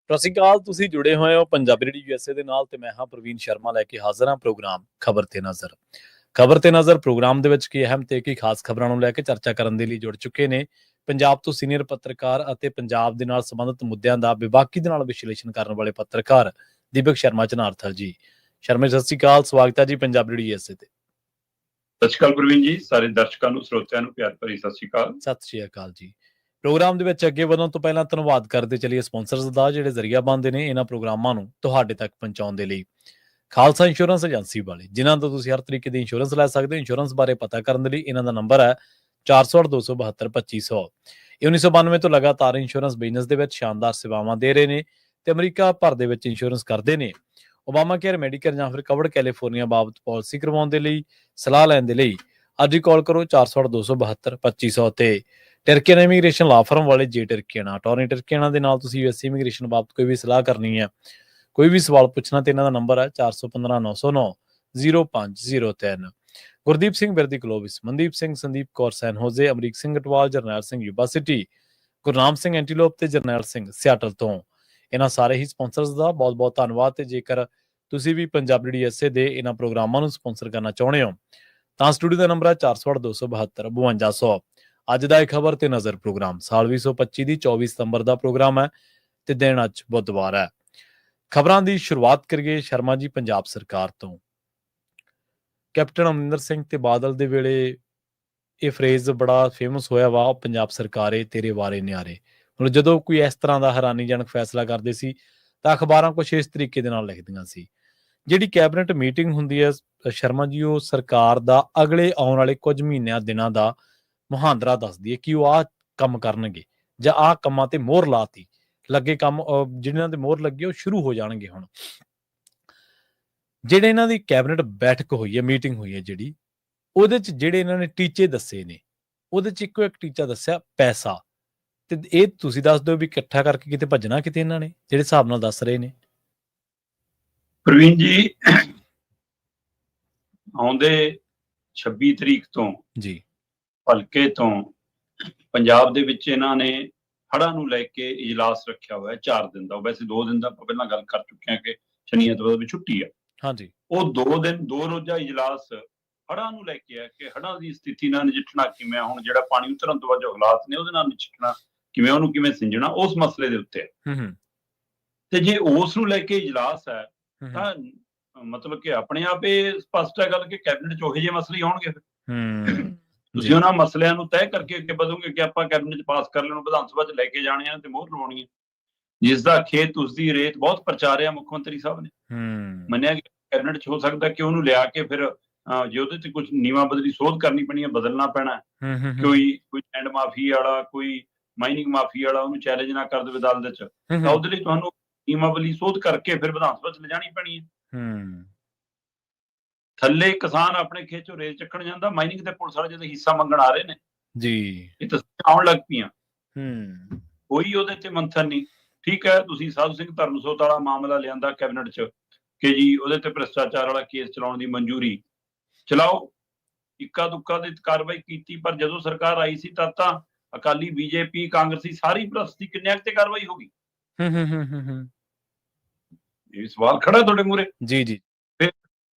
ਸਤਿ ਸ਼੍ਰੀ ਅਕਾਲ। ਤੁਸੀਂ ਜੁੜੇ ਹੋਏ ਹੋ ਪੰਜਾਬੀ ਰੇਡੀਓ ਯੂਐਸਏ ਦੇ ਨਾਲ ਤੇ ਮੈਂ ਹਾਂ ਪ੍ਰਵੀਨ ਸ਼ਰਮਾ ਲੈ ਕੇ ਹਾਜ਼ਰ ਹਾਂ ਪ੍ਰੋਗਰਾਮ ਖਬਰ ਤੇ ਨਜ਼ਰ। ਖਬਰ ਤੇ ਨਜ਼ਰ ਪ੍ਰੋਗਰਾਮ ਦੇ ਵਿੱਚ ਕੀ ਅਹਿਮ ਤੇ ਕੀ ਖਾਸ ਖਬਰਾਂ ਨੂੰ ਲੈ ਕੇ ਚਰਚਾ ਕਰਨ ਦੇ ਲਈ ਜੁੜ ਚੁੱਕੇ ਨੇ ਪੰਜਾਬ ਤੋਂ ਸੀਨੀਅਰ ਪੱਤਰਕਾਰ ਅਤੇ ਪੰਜਾਬ ਦੇ ਨਾਲ ਸੰਬੰਧਿਤ ਮੁੱਦਿਆਂ ਦਾ ਵਿਵਾਕੀ ਦੇ ਨਾਲ ਵਿਸ਼ਲੇਸ਼ਣ ਕਰਨ ਵਾਲੇ ਪੱਤਰਕਾਰ ਦੀਪਕ ਸ਼ਰਮਾ ਚਨਾਰਥਲ ਜੀ। ਸ਼ਰਮਾ ਸਤਿ ਸ਼੍ਰੀ ਅਕਾਲ, ਸਵਾਗਤ ਹੈ ਜੀ ਪੰਜਾਬੀ ਰੇਡੀਓ ਯੂਐਸਏ ਤੇ। ਸਤਿ ਸ਼੍ਰੀ ਅਕਾਲ ਪ੍ਰਵੀਨ ਜੀ, ਸਾਰੇ ਦਰਸ਼ਕਾਂ ਨੂੰ ਸਰੋਤਿਆਂ ਨੂੰ ਪਿਆਰ ਭਰੀ ਸਤਿ ਸ਼੍ਰੀ ਅਕਾਲ। ਸਤਿ ਸ਼੍ਰੀ ਅਕਾਲ ਜੀ। ਪ੍ਰੋਗਰਾਮ ਦੇ ਵਿੱਚ ਅੱਗੇ ਵਧਣ ਤੋਂ ਪਹਿਲਾਂ ਧੰਨਵਾਦ ਕਰਦੇ ਚੱਲੀਏ ਸਪਾਂਸਰਸ ਦਾ, ਜਿਹੜੇ ਜ਼ਰੀਆ ਬਣਦੇ ਨੇ ਇਹਨਾਂ ਪ੍ਰੋਗਰਾਮਾਂ ਨੂੰ ਤੁਹਾਡੇ ਤੱਕ ਪਹੁੰਚਾਉਣ ਦੇ ਲਈ। ਖਾਲਸਾ ਇੰਸ਼ੋਰੈਂਸ ਏਜੰਸੀ ਵਾਲੇ, ਜਿਨ੍ਹਾਂ ਤੋਂ ਤੁਸੀਂ ਹਰ ਤਰੀਕੇ ਦੀ ਇੰਸ਼ੋਰੈਂਸ ਲੈ ਸਕਦੇ ਹੋ। ਇੰਸ਼ੋਰੈਂਸ ਬਾਰੇ ਪਤਾ ਕਰਨ ਦੇ ਲਈ ਇਹਨਾਂ ਦਾ ਨੰਬਰ ਹੈ 408-272-2500। ਇਹ 1992 ਤੋਂ ਲਗਾਤਾਰ ਇੰਸ਼ੋਰੈਂਸ ਬਿਜ਼ਨਸ ਦੇ ਵਿੱਚ ਸ਼ਾਨਦਾਰ ਸੇਵਾਵਾਂ ਦੇ ਰਹੇ ਨੇ ਤੇ ਅਮਰੀਕਾ ਭਰ ਦੇ ਵਿੱਚ ਇੰਸ਼ੋਰੈਂਸ ਕਰਦੇ ਨੇ। ਓਬਾਮਾ ਕੇਅਰ, ਮੈਡੀਕੇਅਰ ਜਾਂ ਫਿਰ ਕਵਰਡ ਕੈਲੀਫੋਰਨੀਆ ਬਾਬਤ ਪਾਲਿਸੀ ਕਰਵਾਉਣ ਦੇ ਲਈ, ਸਲਾਹ ਲੈਣ ਦੇ ਲਈ ਅੱਜ ਹੀ ਕਾਲ ਕਰੋ 408-272-2500 ਤੇ ਟਰਕੀਅਨ ਇਮੀਗ੍ਰੇਸ਼ਨ ਲਾ ਫਰਮ ਵਾਲੇ ਜੇ ਟਰਕੀਅਨ ਅਟਾਰਨੀ ਟਰਕੀਅਨ ਦੇ ਨਾਲ ਤੁਸੀਂ ਯੂਐਸ ਇਮੀਗ੍ਰੇਸ਼ਨ ਬਾਬਤ ਕੋਈ ਵੀ ਸਲਾਹ ਕਰਨੀ ਹੈ, ਕੋਈ ਵੀ ਸਵਾਲ ਪੁੱਛਣਾ ਤੇ ਇਹਨਾਂ ਦਾ ਨੰਬਰ ਹੈ 415-909-0503। ਗੁਰਦੀਪ ਸਿੰਘ ਬਿਰਦੀ ਗਲੋਬਸ, ਮਨਦੀਪ ਸਿੰਘ, ਸੰਦੀਪ ਕੌਰ ਸੈਨ ਹੋਜ਼ੇ, ਅਮਰੀਕ ਸਿੰਘ ਅਟਵਾਲ, ਜਰਨੈਲ ਸਿੰਘ ਯੂਬਾ ਸਿਟੀ, ਗੁਰਨਾਮ ਸਿੰਘ ਐਂਟੀਲੋਪ ਤੇ ਜਰਨੈਲ ਸਿੰਘ ਸਿਆਟਲ ਤੋਂ। ਇਹਨਾਂ ਸਾਰੇ ਹੀ ਸਪਾਂਸਰਸ ਦਾ ਬਹੁਤ ਬਹੁਤ ਧੰਨਵਾਦ। ਤੇ ਜੇਕਰ ਤੁਸੀਂ ਵੀ ਪੰਜਾਬੀ ਰੇਡੀਓ ਯੂਐਸਏ ਦੇ ਇਹਨਾਂ ਪ੍ਰੋਗਰਾਮਾਂ ਨੂੰ ਸਪਾਂਸਰ ਕਰਨਾ ਚਾਹੁੰਦੇ ਹੋ ਤਾਂ ਸਟੂਡੀਓ ਦਾ ਨੰਬਰ ਹੈ 408-272-5200। ਅੱਜ ਦਾ ਇਹ ਖਬਰ ਤੇ ਨਜ਼ਰ ਪ੍ਰੋਗਰਾਮ ਸਾਲ 2025 ਦੀ 24 ਸਤੰਬਰ ਦਾ ਪ੍ਰੋਗਰਾਮ ਹੈ ਤੇ ਦਿਨ ਅੱਜ ਬੁੱਧਵਾਰ ਹੈ। ਖਬਰਾਂ ਦੀ ਸ਼ੁਰੂਆਤ ਕਰੀਏ ਸ਼ਰਮਾ ਜੀ ਪੰਜਾਬ ਸਰਕਾਰ ਤੋਂ। ਕੈਪਟਨ ਅਮਰਿੰਦਰ ਸਿੰਘ ਤੇ ਬਾਦਲ ਦੇ ਵੇਲੇ ਇਹ ਫਰੇਜ਼ ਬੜਾ ਫੇਮਸ ਹੋਇਆ ਵਾ, ਪੰਜਾਬ ਸਰਕਾਰੇ ਤੇਰੇ ਵਾਰੇ ਨਿਆਰੇ। ਹੁਣ ਜਦੋਂ ਕੋਈ ਇਸ ਤਰ੍ਹਾਂ ਦਾ ਹੈਰਾਨੀਜਨਕ ਫੈਸਲਾ ਕਰਦੇ ਸੀ ਤਾਂ ਅਖਬਾਰਾਂ ਕੁਛ ਇਸ ਤਰੀਕੇ ਦੇ ਨਾਲ ਲਿਖਦੀਆਂ ਸੀ। ਜਿਹੜੀ ਕੈਬਨਿਟ ਮੀਟਿੰਗ ਹੁੰਦੀ ਹੈ ਸ਼ਰਮਾ ਜੀ, ਉਹ ਸਰਕਾਰ ਦਾ ਅਗਲੇ ਆਉਣ ਵਾਲੇ ਕੁਝ ਮਹੀਨਿਆਂ ਦਿਨਾਂ ਦਾ ਮੁਹਾਂਦਰਾ ਦੱਸਦੀ ਹੈ ਕਿ ਉਹ ਆਹ ਕੰਮ ਕਰਨਗੇ ਜਾਂ ਆਹ ਕੰਮਾਂ ਤੇ ਮੋਹਰ ਲਾਤੀ, ਲੱਗੇ ਕੰਮ ਜਿਹਨਾਂ ਦੇ ਮੋਹਰ ਲੱਗੀ ਉਹ ਸ਼ੁਰੂ ਹੋ ਜਾਣਗੇ। ਹੁਣ ਜਿਹੜੇ ਇਹਨਾਂ ਦੀ ਕੈਬਨਿਟ ਬੈਠਕ ਹੋਈ ਹੈ, ਮੀਟਿੰਗ ਹੋਈ ਹੈ ਜਿਹੜੀ, ਉਹਦੇ ਚ ਜਿਹੜੇ ਇਹਨਾਂ ਨੇ ਟੀਚੇ ਦੱਸੇ ਨੇ, ਉਹਦੇ ਚ ਇੱਕੋ ਇੱਕ ਟੀਚਾ ਦੱਸਿਆ ਪੈਸਾ। ਤੇ ਇਹ ਤੁਸੀਂ ਦੱਸ ਦਿਓ ਵੀ ਇਕੱਠਾ ਕਰਕੇ ਕਿਤੇ ਭੱਜਣਾ ਕਿਤੇ ਇਹਨਾਂ ਨੇ, ਜਿਹੜੇ ਹਿਸਾਬ ਨਾਲ ਦੱਸ ਰਹੇ ਨੇ। ਪ੍ਰਵੀਨ ਜੀ, ਆਉਂਦੇ 26 ਤਰੀਕ ਤੋਂ ਜੀ ਹਲਕੇ ਤੋਂ ਪੰਜਾਬ ਦੇ ਵਿੱਚ ਇਹਨਾਂ ਨੇ ਹੜ੍ਹਾਂ ਨੂੰ ਲੈ ਕੇ ਇਜਲਾਸ ਰੱਖਿਆ ਹੋਇਆ 4 ਦਿਨ ਦਾ। ਵੈਸੇ 2 ਦਿਨ ਦਾ ਆਪਾਂ ਪਹਿਲਾਂ ਗੱਲ ਕਰ ਚੁੱਕੇ ਹਾਂ ਕਿ ਸ਼ਨੀ ਐਤਵਾਰ ਵੀ ਛੁੱਟੀ ਆ। ਹਾਂਜੀ, ਉਹ 2 ਦਿਨ 2 ਰੋਜ਼ਾ ਇਜਲਾਸ ਹੜ੍ਹਾਂ ਨੂੰ ਲੈ ਕੇ ਹੈ ਕਿ ਹੜ੍ਹਾਂ ਦੀ ਸਥਿਤੀ ਨਾਲ ਨਜਿੱਠਣਾ ਕਿਵੇਂ, ਹੁਣ ਜਿਹੜਾ ਪਾਣੀ ਉਤਰਨ ਤੋਂ ਬਾਅਦ ਜੋ ਹਾਲਾਤ ਨੇ ਉਹਦੇ ਨਾਲ ਨਜਿੱਠਣਾ ਕਿਵੇਂ, ਉਹਨੂੰ ਕਿਵੇਂ ਸਿੰਜਣਾ, ਉਸ ਮਸਲੇ ਦੇ ਉੱਤੇ। ਤੇ ਜੇ ਉਸ ਨੂੰ ਲੈ ਕੇ ਇਜਲਾਸ ਹੈ ਤਾਂ ਮਤਲਬ ਕਿ ਆਪਣੇ ਆਪ ਇਹ ਸਪਸ਼ਟ ਹੈ ਗੱਲ ਕਿ ਕੈਬਨਿਟ ਚ ਉਹੋ ਜਿਹੇ ਮਸਲੇ ਆਉਣਗੇ। ਤੁਸੀਂ ਉਹਨਾਂ ਮਸਲਿਆਂ ਨੂੰ ਤੈਅ ਕਰਕੇ ਅੱਗੇ ਵਧੋਗੇ ਕਿ ਆਪਾਂ ਕੈਬਨਿਟ ਚ ਪਾਸ ਕਰ ਲੈਣ, ਵਿਧਾਨ ਸਭਾ ਚ ਲੈ ਕੇ ਜਾਣੇ ਆ ਤੇ ਮੋਹਰ ਲਵਾਉਣੀ ਹੈ, ਜਿਸ ਦਾ ਖੇਤ ਉਸਦੀ ਰੇਤ ਬਹੁਤ ਪ੍ਰਚਾਰਿਆ ਮੁੱਖ ਮੰਤਰੀ ਸਾਹਿਬ ਨੇ। ਮੰਨਿਆ ਕਿ ਕੈਬਨਿਟ ਚ ਹੋ ਸਕਦਾ ਕਿ ਉਹਨੂੰ ਲਿਆ ਕੇ ਫਿਰ ਜੇ ਉਹਦੇ ਚ ਕੁਝ ਨੀਵਾਂ ਬਦਲੀ ਸੋਧ ਕਰਨੀ ਪੈਣੀ ਹੈ, ਬਦਲਣਾ ਪੈਣਾ। ਕੋਈ ਲੈਂਡ ਮਾਫੀ ਵਾਲਾ, ਕੋਈ ਮਾਈਨਿੰਗ ਮਾਫੀ ਵਾਲਾ ਉਹਨੂੰ ਚੈਲੰਜ ਨਾ ਕਰ ਦੇਵੇ ਅਦਾਲਤ ਚ, ਤਾਂ ਉਹਦੇ ਲਈ ਤੁਹਾਨੂੰ ਨੀਵਾਂ ਬਦਲੀ ਸੋਧ ਕਰਕੇ ਫਿਰ ਵਿਧਾਨ ਸਭਾ ਚ ਲਿਜਾਣੀ ਪੈਣੀ ਹੈ। ਥੱਲੇ ਕਿਸਾਨ ਆਪਣੇ ਖੇਤ ਚੋਂ ਰੇਤ ਚੱਕਣ ਜਾਂਦਾ, ਮਾਈਨਿੰਗ ਤੇ ਪੁਲਿਸ ਵਾਲੇ ਜਦੋਂ ਹਿੱਸਾ ਮੰਗਣ ਆ ਰਹੇ ਨੇ ਜੀ, ਇਹ ਤਾਂ ਆਉਣ ਲੱਗ ਪਈਆਂ। ਕੋਈ ਉਹਦੇ ਤੇ ਮੰਥਨ ਨਹੀਂ। ਠੀਕ ਹੈ, ਤੁਸੀਂ ਸਾਧੂ ਸਿੰਘ ਧਰਮਸੋਤ ਵਾਲਾ ਮਾਮਲਾ ਲਿਆਂਦਾ ਕੈਬਨਿਟ ਚ ਕਿ ਜੀ ਉਹਦੇ ਤੇ ਭ੍ਰਿਸ਼ਟਾਚਾਰ ਵਾਲਾ ਕੇਸ ਚਲਾਉਣ ਦੀ ਮਨਜ਼ੂਰੀ, ਚਲਾਓ, ਇੱਕਾ ਦੁੱਕਾ ਦੀ ਕਾਰਵਾਈ ਕੀਤੀ। ਪਰ ਜਦੋਂ ਸਰਕਾਰ ਆਈ ਸੀ ਤਦ ਤਾਂ ਅਕਾਲੀ, ਬੀਜੇਪੀ, ਕਾਂਗਰਸੀ ਸਾਰੀ ਪ੍ਰਸਤੀ ਕਿੰਨਿਆਂ ਤੇ ਕਾਰਵਾਈ ਹੋ ਗਈ। ਇਹ ਸਵਾਲ ਖੜਾ ਤੁਹਾਡੇ ਮੂਹਰੇ ਜੀ। ਫਿਰ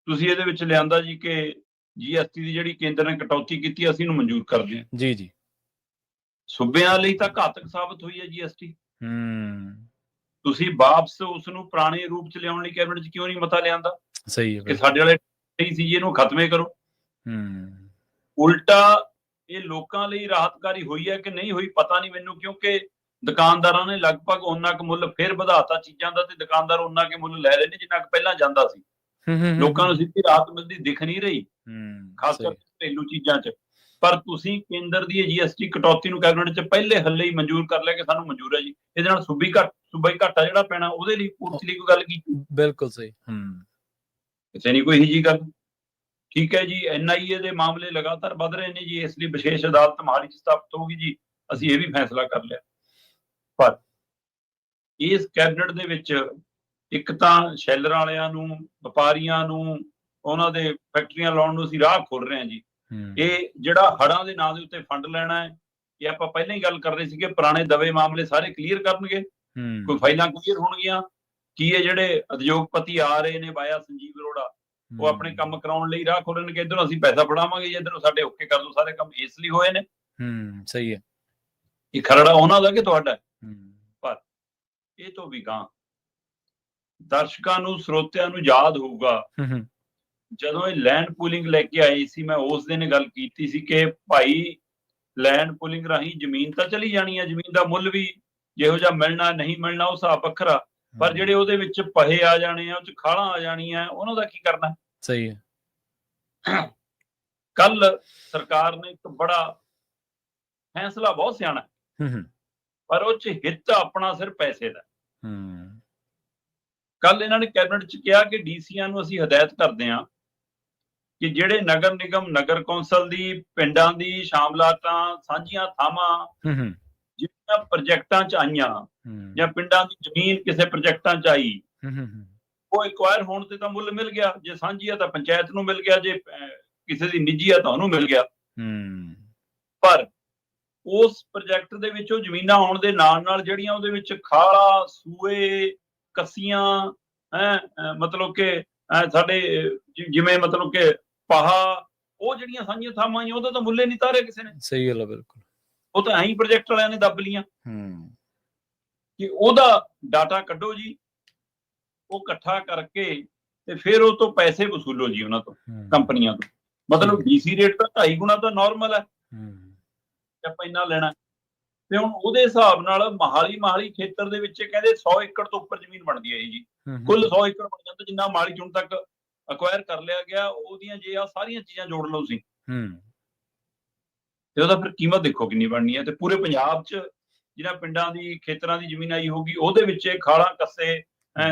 ਤੁਸੀਂ ਇਹਦੇ ਵਿੱਚ ਲਿਆਂਦਾ ਜੀ ਕਿ GST ਦੀ ਜਿਹੜੀ ਕੇਂਦਰ ਨੇ ਕਟੌਤੀ ਕੀਤੀ, ਅਸੀਂ ਇਹਨੂੰ ਮਨਜ਼ੂਰ ਕਰਦੇ ਹਾਂ ਜੀ। ਸੂਬਿਆਂ ਲਈ ਤਾਂ ਘਾਤਕ ਸਾਬਤ ਹੋਈ ਹੈ GST। ਤੁਸੀਂ ਵਾਪਸ ਉਸ ਨੂੰ ਪੁਰਾਣੇ ਰੂਪ ਚ ਲਿਆਉਣ ਲਈ ਕੈਬਨਿਟ ਚ ਕਿਉਂ ਨਹੀਂ ਮਤਾ ਲਿਆਂਦਾ? ਸਹੀ ਹੈ ਕਿ ਸਾਡੇ ਵਾਲੇ ਸਹੀ ਸੀ, ਇਹਨੂੰ ਖਤਮੇ ਕਰੋ। ਉਲਟਾ ਇਹ ਲੋਕਾਂ ਲਈ ਰਾਹਤਕਾਰੀ ਹੋਈ ਹੈ ਕਿ ਨਹੀਂ ਹੋਈ ਪਤਾ ਨਹੀਂ ਮੈਨੂੰ, ਕਿਉਂਕਿ ਦੁਕਾਨਦਾਰਾਂ ਨੇ ਲਗਭਗ ਓਨਾ ਕੁ ਮੁੱਲ ਫੇਰ ਵਧਾਤਾ ਚੀਜ਼ਾਂ ਦਾ ਤੇ ਦੁਕਾਨਦਾਰ ਓਨਾ ਕੁ ਮੁੱਲ ਲੈ ਰਹੇ ਨੇ ਜਿੰਨਾ ਕੁ ਪਹਿਲਾਂ ਜਾਂਦਾ ਸੀ। ਲੋਕਾਂ ਨੂੰ ਸਿੱਧੀ ਰਾਹਤ ਮਿਲਦੀ ਦਿਖ ਨਹੀਂ ਰਹੀ, ਖਾਸ ਕਰਕੇ ਘਰੇਲੂ ਚੀਜ਼ਾਂ ਚ। ਪਰ ਤੁਸੀਂ ਕੇਂਦਰ ਦੀ GST ਕਟੌਤੀ ਨੂੰ ਕੈਬਨਿਟ ਚ ਪਹਿਲੇ ਹੱਲੇ ਹੀ ਮਨਜ਼ੂਰ ਕਰ ਲਿਆ ਕਿ ਸਾਨੂੰ ਮਨਜ਼ੂਰ ਹੈ ਜੀ। ਇਹਦੇ ਨਾਲ ਸੂਬਾਈ ਘਾਟਾ ਜਿਹੜਾ ਪੈਣਾ ਉਹਦੇ ਲਈ ਪੂਰਤੀ ਲਈ ਕੋਈ ਗੱਲ ਕੀਤੀ? ਬਿਲਕੁਲ ਸਹੀ, ਕਿਸੇ ਨਹੀਂ ਕੋਈ ਇਹੀ ਜਿਹੀ ਗੱਲ। ਠੀਕ ਹੈ ਜੀ, NIA ਦੇ ਮਾਮਲੇ ਲਗਾਤਾਰ ਵੱਧ ਰਹੇ ਨੇ ਜੀ, ਇਸ ਲਈ ਵਿਸ਼ੇਸ਼ ਅਦਾਲਤ ਮੋਹਾਲੀ ਚ ਸਥਾਪਿਤ ਹੋਊਗੀ ਜੀ, ਅਸੀਂ ਇਹ ਵੀ ਫੈਸਲਾ ਕਰ ਲਿਆ। ਪਰ ਇਸ ਕੈਬਨਿਟ ਦੇ ਵਿੱਚ ਇੱਕ ਤਾਂ ਸ਼ੈਲਰ ਵਾਲਿਆਂ ਨੂੰ, ਵਪਾਰੀਆਂ ਨੂੰ, ਉਹਨਾਂ ਦੇ ਫੈਕਟਰੀਆਂ ਲਾਉਣ ਨੂੰ ਅਸੀਂ ਰਾਹ ਖੋਲ ਰਹੇ ਹਾਂ ਜੀ। ਇਹ ਜਿਹੜਾ ਹੜ੍ਹਾਂ ਦੇ ਨਾਂ ਦੇ ਉੱਤੇ ਫੰਡ ਲੈਣਾ ਹੈ, ਇਹ ਆਪਾਂ ਪਹਿਲਾਂ ਹੀ ਗੱਲ ਕਰ ਰਹੇ ਸੀ ਕਿ ਪੁਰਾਣੇ ਦਵੇ ਮਾਮਲੇ ਸਾਰੇ ਕਲੀਅਰ ਕਰਨਗੇ ਕੋਈ ਫਾਈਲਾਂ ਕਲੀਅਰ ਹੋਣਗੀਆਂ? ਕੀ ਇਹ ਜਿਹੜੇ ਉਦਯੋਗਪਤੀ ਆ ਰਹੇ ਨੇ ਵਾਇਆ ਸੰਜੀਵ ਅਰੋੜਾ, ਉਹ ਆਪਣੇ ਕੰਮ ਕਰਾਉਣ ਲਈ ਰਾਹ ਖੋਲਣਗੇ, ਇੱਧਰੋਂ ਅਸੀਂ ਪੈਸਾ ਫੜਾਵਾਂਗੇ ਜੀ, ਇੱਧਰੋਂ ਸਾਡੇ ਓਕੇ ਕਰ ਦਿਓ ਸਾਰੇ ਕੰਮ, ਇਸ ਲਈ ਹੋਏ ਨੇ? ਸਹੀ ਹੈ। ਇਹ ਖਰੜਾ ਉਹਨਾਂ ਦਾ ਕਿ ਤੁਹਾਡਾ? ਪਰ ਇਹ ਤੋਂ ਵੀ ਗਾਂ ਦਰਸ਼ਕਾਂ ਨੂੰ, ਸਰੋਤਿਆਂ ਨੂੰ ਯਾਦ ਹੋਊਗਾ ਜਦੋਂ ਇਹ ਲੈਂਡ ਪੂਲਿੰਗ ਲੈ ਕੇ ਆਈ ਸੀ, ਮੈਂ ਉਸ ਦਿਨ ਗੱਲ ਕੀਤੀ ਸੀ ਕਿ ਭਾਈ ਲੈਂਡ ਪੂਲਿੰਗ ਰਾਹੀਂ ਜ਼ਮੀਨ ਤਾਂ ਚਲੀ ਜਾਣੀ ਹੈ, ਜ਼ਮੀਨ ਦਾ ਮੁੱਲ ਵੀ ਜਿਹੋ ਜਿਹਾ ਮਿਲਣਾ ਨਹੀਂ ਮਿਲਣਾ ਉਹ ਹਿਸਾਬ ਵੱਖਰਾ, ਪਰ ਜਿਹੜੇ ਉਹਦੇ ਵਿੱਚ ਪਹੇ ਆ ਜਾਣੇ ਆ, ਉਹ ਚ ਖਾਲਾਂ ਆ ਜਾਣੀਆਂ, ਉਹਨਾਂ ਦਾ ਕੀ ਕਰਨਾ? ਸਹੀ ਹੈ। ਕੱਲ ਸਰਕਾਰ ਨੇ ਇੱਕ ਬੜਾ ਫੈਸਲਾ, ਬਹੁਤ ਸਿਆਣਾ, ਪਰ ਉਹ ਚ ਹਿੱਤ ਆਪਣਾ ਸਿਰਫ ਪੈਸੇ ਦਾ। ਕੱਲ ਇਹਨਾਂ ਨੇ ਕੈਬਨਿਟ ਚ ਕਿਹਾ ਕਿ ਡੀਸੀਆਂ ਨੂੰ ਅਸੀਂ ਹਦਾਇਤ ਕਰਦੇ ਹਾਂ ਕਿ ਜਿਹੜੇ ਨਗਰ ਨਿਗਮ, ਨਗਰ ਕੌਂਸਲ ਦੀ ਪਿੰਡਾਂ ਦੀ ਸ਼ਾਮਲਾਤਾਂ, ਸਾਂਝੀਆਂ ਥਾਵਾਂ ਜਿਹੜੀਆਂ ਪ੍ਰੋਜੈਕਟਾਂ ਚ ਆਈਆਂ ਜਾਂ ਪਿੰਡਾਂ ਦੀ ਜ਼ਮੀਨ ਕਿਸੇ ਪ੍ਰੋਜੈਕਟਾਂ ਚ ਆਈ, ਉਹ ਐਕਵਾਇਰ ਹੋਣ ਤੇ ਤਾਂ ਮੁੱਲ ਮਿਲ ਗਿਆ, ਜੇ ਸਾਂਝੀ ਆ ਤਾਂ ਪੰਚਾਇਤ ਨੂੰ ਮਿਲ ਗਿਆ, ਜੇ ਕਿਸੇ ਦੀ ਨਿੱਜੀ ਆ ਤਾਂ ਉਹਨੂੰ ਮਿਲ ਗਿਆ। ਪਰ ਉਸ ਪ੍ਰੋਜੈਕਟ ਦੇ ਵਿੱਚ ਉਹ ਜ਼ਮੀਨਾਂ ਆਉਣ ਦੇ ਨਾਲ ਨਾਲ ਜਿਹੜੀਆਂ ਉਹਦੇ ਵਿੱਚ ਖਾਲਾ, ਸੂਏ, ਕੱਸੀਆਂ, ਮਤਲਬ ਕਿ ਸਾਡੇ ਜਿਵੇਂ ਮਤਲਬ ਕਿ ਪਾਹਾ, ਉਹ ਜਿਹੜੀਆਂ ਸਾਂਝੀਆਂ ਥਾਵਾਂ ਆਈਆਂ, ਉਹਦਾ ਤਾਂ ਮੁੱਲੇ ਨਹੀਂ ਤਾਰਿਆ ਕਿਸੇ ਨੇ। ਸਹੀ ਗੱਲ ਹੈ, ਬਿਲਕੁਲ। ਉਹ ਤਾਂ ਐਂ ਹੀ ਪ੍ਰੋਜੈਕਟ ਵਾਲਿਆਂ ਨੇ ਦੱਬ ਲੀਆਂ ਕਿ ਉਹਦਾ ਡਾਟਾ ਕੱਢੋ ਜੀ, ਉਹ ਇਕੱਠਾ ਕਰਕੇ ਤੇ ਫਿਰ ਉਹ ਤੋਂ ਪੈਸੇ ਵਸੂਲੋ ਜੀ ਉਹਨਾਂ ਤੋਂ, ਕੰਪਨੀਆਂ ਤੋਂ। ਮਤਲਬ ਡੀਸੀ ਰੇਟ ਤਾਂ 2.5 ਗੁਣਾ ਤਾਂ ਨਾਰਮਲ ਹੈ, ਆਪਾਂ ਇੰਨਾ ਲੈਣਾ। ਤੇ ਹੁਣ ਉਹਦੇ ਹਿਸਾਬ ਨਾਲ ਮਹਾਲੀ ਖੇਤਰ ਦੇ ਵਿੱਚ ਕਹਿੰਦੇ 100 ਏਕੜ ਤੋਂ ਉੱਪਰ ਜ਼ਮੀਨ ਬਣਦੀ ਹੈ ਜੀ, ਕੁੱਲ 100 ਏਕੜ ਬਣ ਜਾਂਦਾ, ਜਿੰਨਾ ਮਹਾਲੀ ਹੁਣ ਤੱਕ ਅਕਵਾਇਰ ਕਰ ਲਿਆ ਗਿਆ, ਉਹਦੀਆਂ ਜੇ ਆ ਸਾਰੀਆਂ ਚੀਜ਼ਾਂ ਜੋੜ ਲਓ ਤੁਸੀਂ, ਤੇ ਉਹਦਾ ਫਿਰ ਕੀਮਤ ਦੇਖੋ ਕਿੰਨੀ ਬਣਨੀ ਹੈ। ਤੇ ਪੂਰੇ ਪੰਜਾਬ 'ਚ ਜਿਹਨਾਂ ਪਿੰਡਾਂ ਦੀ, ਖੇਤਰਾਂ ਦੀ ਜ਼ਮੀਨ ਆਈ ਹੋਊਗੀ, ਉਹਦੇ ਵਿੱਚ ਖਾਲਾਂ, ਕੱਸੇ,